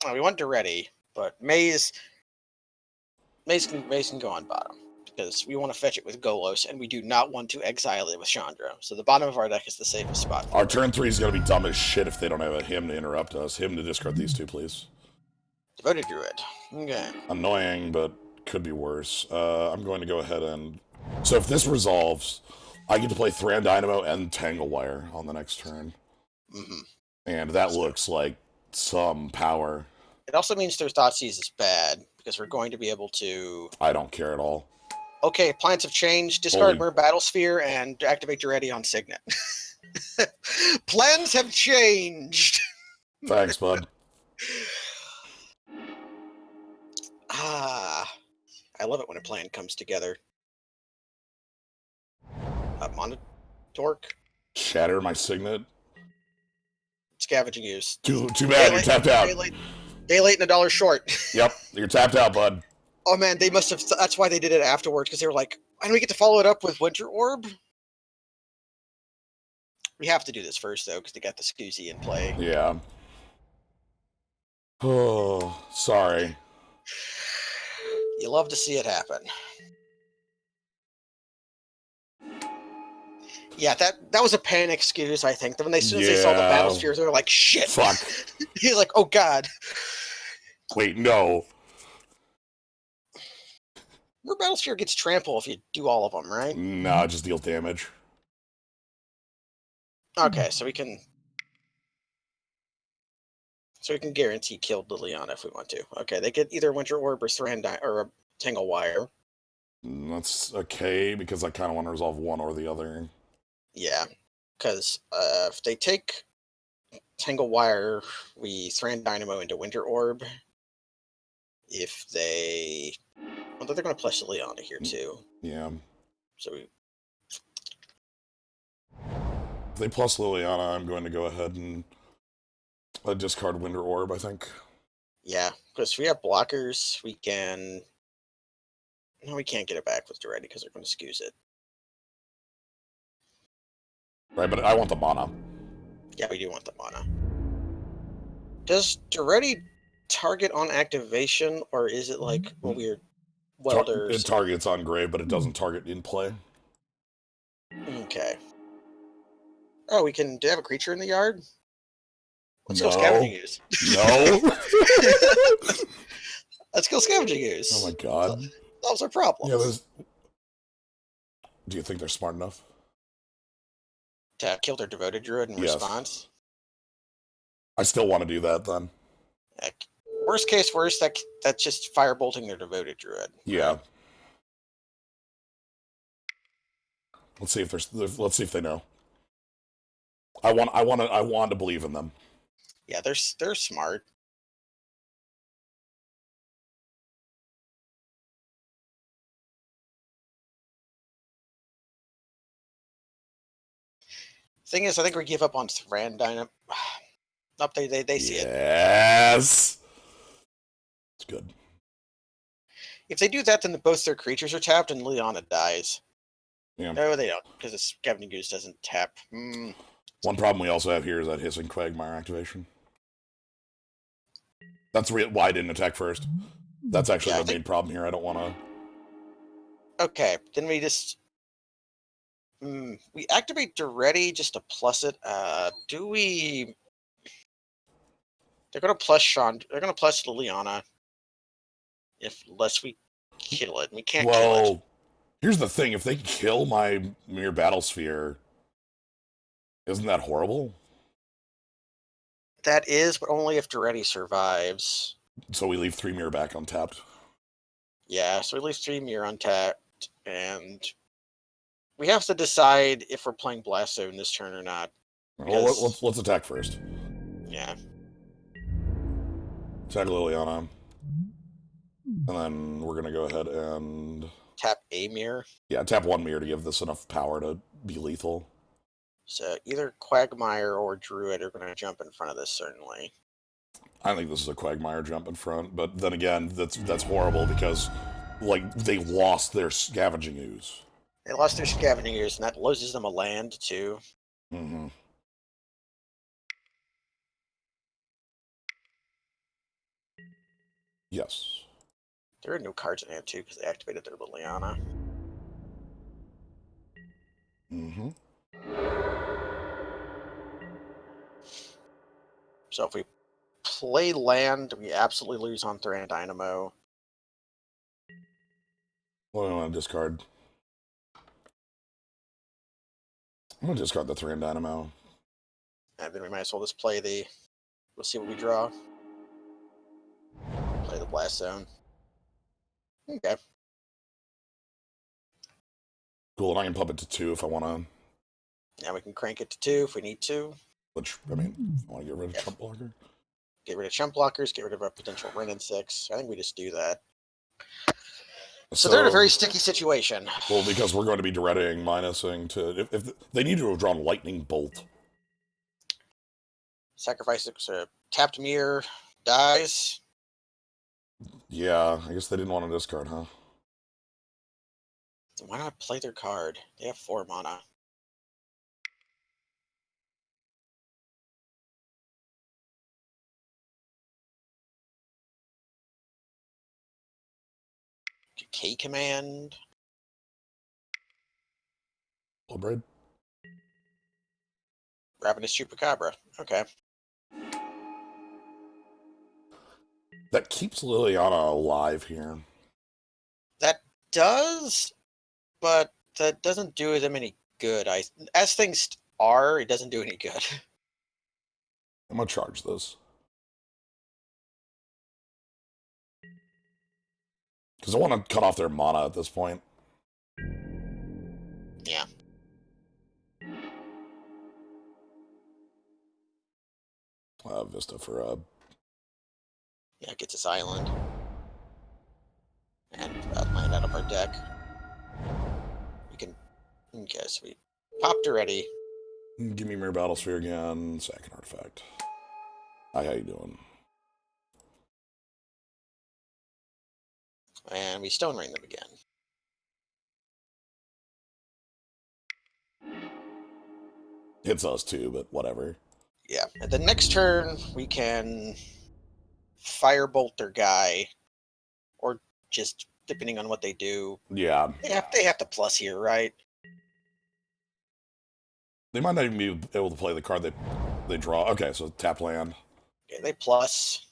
Oh, we want Duretti, but Maze can go on bottom because we want to fetch it with Golos, and we do not want to exile it with Chandra. So the bottom of our deck is the safest spot. Our turn 3 is going to be dumb as shit if they don't have a him to interrupt us. Him to discard these 2, please. Devoted Druid. Okay. Annoying, but could be worse. I'm going to go ahead and... So if this resolves, I get to play Thran Dynamo and Tanglewire on the next turn. And that looks like some power. It also means their Thoughtseize is bad, because we're going to be able to... I don't care at all. Okay, plans have changed. Discard Mer Battlesphere and activate Duretti on Signet. Plans have changed! Thanks, bud. I love it when a plan comes together. Monotorque. Shatter my Signet. Scavenging use. Too bad, you're tapped out. Day late and $1 short. Yep, you're tapped out, bud. Oh man, they must have. That's why they did it afterwards, because they were like, "And we get to follow it up with Winter Orb." We have to do this first, though, because they got the Scoozy in play. Yeah. Oh, sorry. You love to see it happen. Yeah, that was a panic Scooz, I think. When as soon as they saw the Battlespheres, they were like, "Shit!" Fuck. He's like, "Oh God." Wait, no. Your Battlesphere gets trample if you do all of them, right? Nah, just deal damage. Okay, so we can guarantee kill Liliana if we want to. Okay, they get either Winter Orb or or a Tanglewire. That's okay, because I kind of want to resolve one or the other. Yeah, because if they take Tanglewire, we Thran Dynamo into Winter Orb. If they... Well, they're going to plus Liliana here, too. Yeah. So we... If they plus Liliana, I'm going to go ahead and discard Winter Orb, I think. Yeah, Because if we have blockers, we can. No, we can't get it back with Duretti because they're going to excuse it. Right, but I want the mana. Yeah, we do want the mana. Does Duretti target on activation, or is it like a weird welder? It targets on grave, but it doesn't target in play. Okay. Oh, we can. Do you have a creature in the yard? Let's go No. scavenging ooze. No. Let's go scavenging ooze. Oh my god. Solves our problems. Yeah, there's. Do you think they're smart enough? To kill their devoted druid in Yes. response. I still want to do that then. Heck, worst case worst, that's just firebolting their devoted druid. Yeah. Right? Let's see if let's see if they know. I want to believe in them. Yeah, they're smart. Thing is, I think we give up on Thran Dynamo. Nope, they see it. Yes. It's good. If they do that, then both their creatures are tapped and Liana dies. Yeah. No, they don't, because the Scavenging Goose doesn't tap. One problem we also have here is that Hissing Quagmire activation. That's why I didn't attack first. That's actually the main problem here. I don't want to. Okay, then we just we activate Duretti just to plus it. Do we? They're gonna plus Sean. They're gonna plus Liliana. Unless we kill it, we can't kill it. Well, here's the thing: if they kill my Mere Battle Sphere, isn't that horrible? That is, but only if Duretti survives. So we leave 3 Mere back untapped. Yeah, so we leave 3 Mere untapped, and we have to decide if we're playing Blast Zone this turn or not. Well, let's attack first. Yeah. Attack Liliana. And then we're going to go ahead and... Tap a Mere? Yeah, tap 1 Mere to give this enough power to be lethal. So either Quagmire or Druid are going to jump in front of this, certainly. I think this is a Quagmire jump in front, but then again, that's horrible because, like, they lost their Scavenging Ooze. They lost their Scavenging Ooze, and that loses them a land, too. Mm-hmm. Yes. There are no cards in hand, too, because they activated their Liliana. Mm-hmm. So if we play land, we absolutely lose on Thran Dynamo. What do I want to discard? I'm going to discard the Thran Dynamo. And then we might as well just play the... We'll see what we draw. Play the Blast Zone. Okay. Cool, and I can pump it to 2 if I want to. Now we can crank it to 2 if we need to. Which, I mean, I want to get rid of Chump Blocker. Get rid of Chump Blockers, get rid of our potential Wrenn and 6. I think we just do that. So they're in a very sticky situation. Well, because we're going to be Duretting, minusing to... If they need to have drawn Lightning Bolt. Sacrifice a tapped Mirror, dies. Yeah, I guess they didn't want to discard, huh? Why not play their card? They have 4 mana. K command. Bloodbraid? Ravenous Chupacabra. Okay. That keeps Liliana alive here. That does, but that doesn't do them any good. As things are, it doesn't do any good. I'm going to charge this. Because I want to cut off their mana at this point. Yeah. Vista for Yeah, it gets us island. And land out of our deck. We can... Okay, so we popped already. Give me Mere Battlesphere again. Second artifact. Hi, how you doing? And we Stone Rain them again. Hits us too, but whatever. Yeah. And the next turn, we can Firebolt their guy, or just depending on what they do. Yeah. They have to plus here, right? They might not even be able to play the card they draw. Okay, so tap land. Okay, they plus.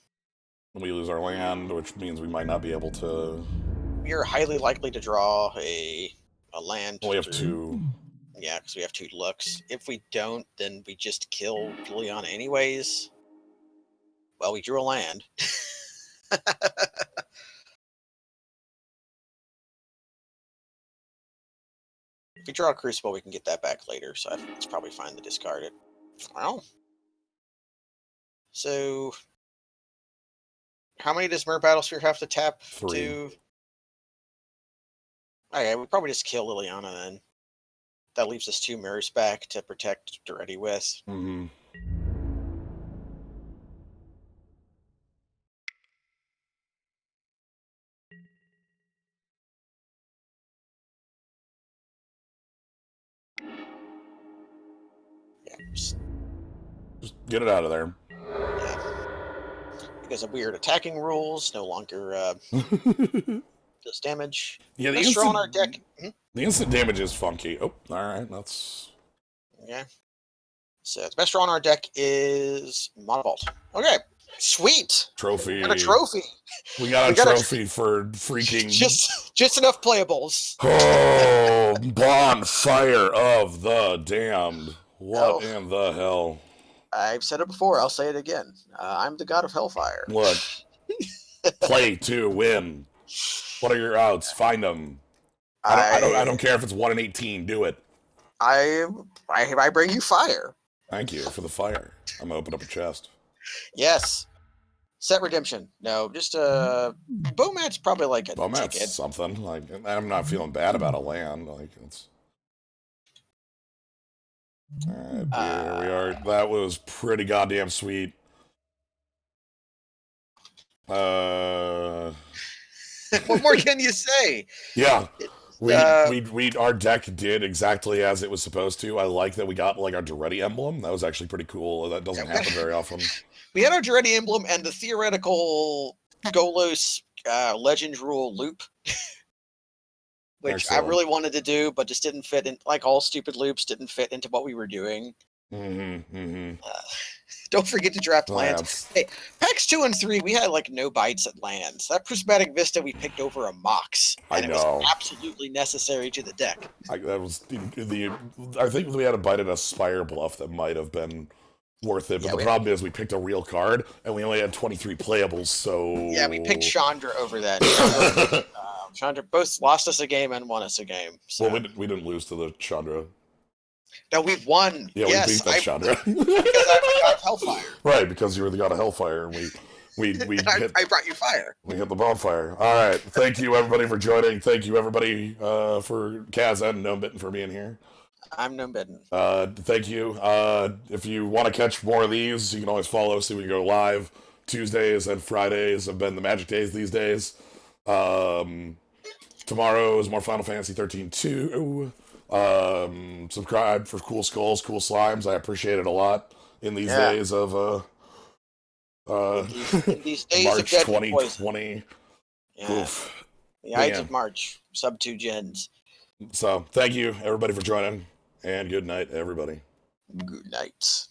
And we lose our land, which means we might not be able to. We are highly likely to draw a land. Well, we have two. Yeah, because we have 2 looks. If we don't, then we just kill Liliana anyways. Well, we drew a land. If we draw a Crucible, we can get that back later, so it's probably fine to discard it. Well, so how many does Mer Battlesphere have to tap 3. to? Okay, we probably just kill Liliana then. That leaves us 2 mirrors back to protect Duretti with. Mm-hmm. Yeah, just get it out of there. Yeah. Because of weird attacking rules, no longer does damage. Yeah, the Best draw on our deck. The instant damage is funky. Oh, all right, that's. Yeah. So the best draw on our deck is Monovault. Okay, sweet. Trophy. We got a trophy. We got a trophy for freaking. Just enough playables. Oh, bonfire of the damned. What in the hell? I've said it before. I'll say it again. I'm the god of Hellfire. Look. Play to win. What are your outs? Find them. I don't care if it's 1 in 18. Do it. I bring you fire. Thank you for the fire. I'm gonna open up a chest. Yes. Set redemption. No, just Bomat's probably like a Bomat's ticket. something. Like, I'm not feeling bad about a land. Like, it's. All right, here we are. That was pretty goddamn sweet. What more can you say? Yeah. Our deck did exactly as it was supposed to. I like that we got like our Duretti emblem. That was actually pretty cool. That doesn't happen very often. We had our Duretti emblem and the theoretical Golos Legend Rule loop, which Excellent. I really wanted to do, but just didn't fit in. Like all stupid loops, didn't fit into what we were doing. Don't forget to draft lands. Hey, packs 2 and 3, we had like no bites at lands. That Prismatic Vista we picked over a Mox, and it was absolutely necessary to the deck. I think we had a bite at a Spire Bluff that might have been worth it, but the problem is we picked a real card and we only had 23 playables. So yeah, we picked Chandra over that. Chandra both lost us a game and won us a game. So. Well, we didn't lose to the Chandra. No, we won. Yeah, yes, we beat that Chandra. Because I'm the god of Hellfire. Right, because you were the god of Hellfire, and I brought you fire. We hit the bonfire. All right. Thank you, everybody, for joining. Thank you, everybody, for Kaz and Gnomebitten for being here. I'm Gnomebitten. Thank you. If you want to catch more of these, you can always follow us. So we go live. Tuesdays and Fridays have been the magic days these days. Tomorrow is more Final Fantasy 13 2. Subscribe for cool skulls, cool slimes. I appreciate it a lot in these days of these days March of 2020. Yeah. Oof. The Ides of March, sub 2 gens. So thank you everybody for joining, and good night, everybody. Good night.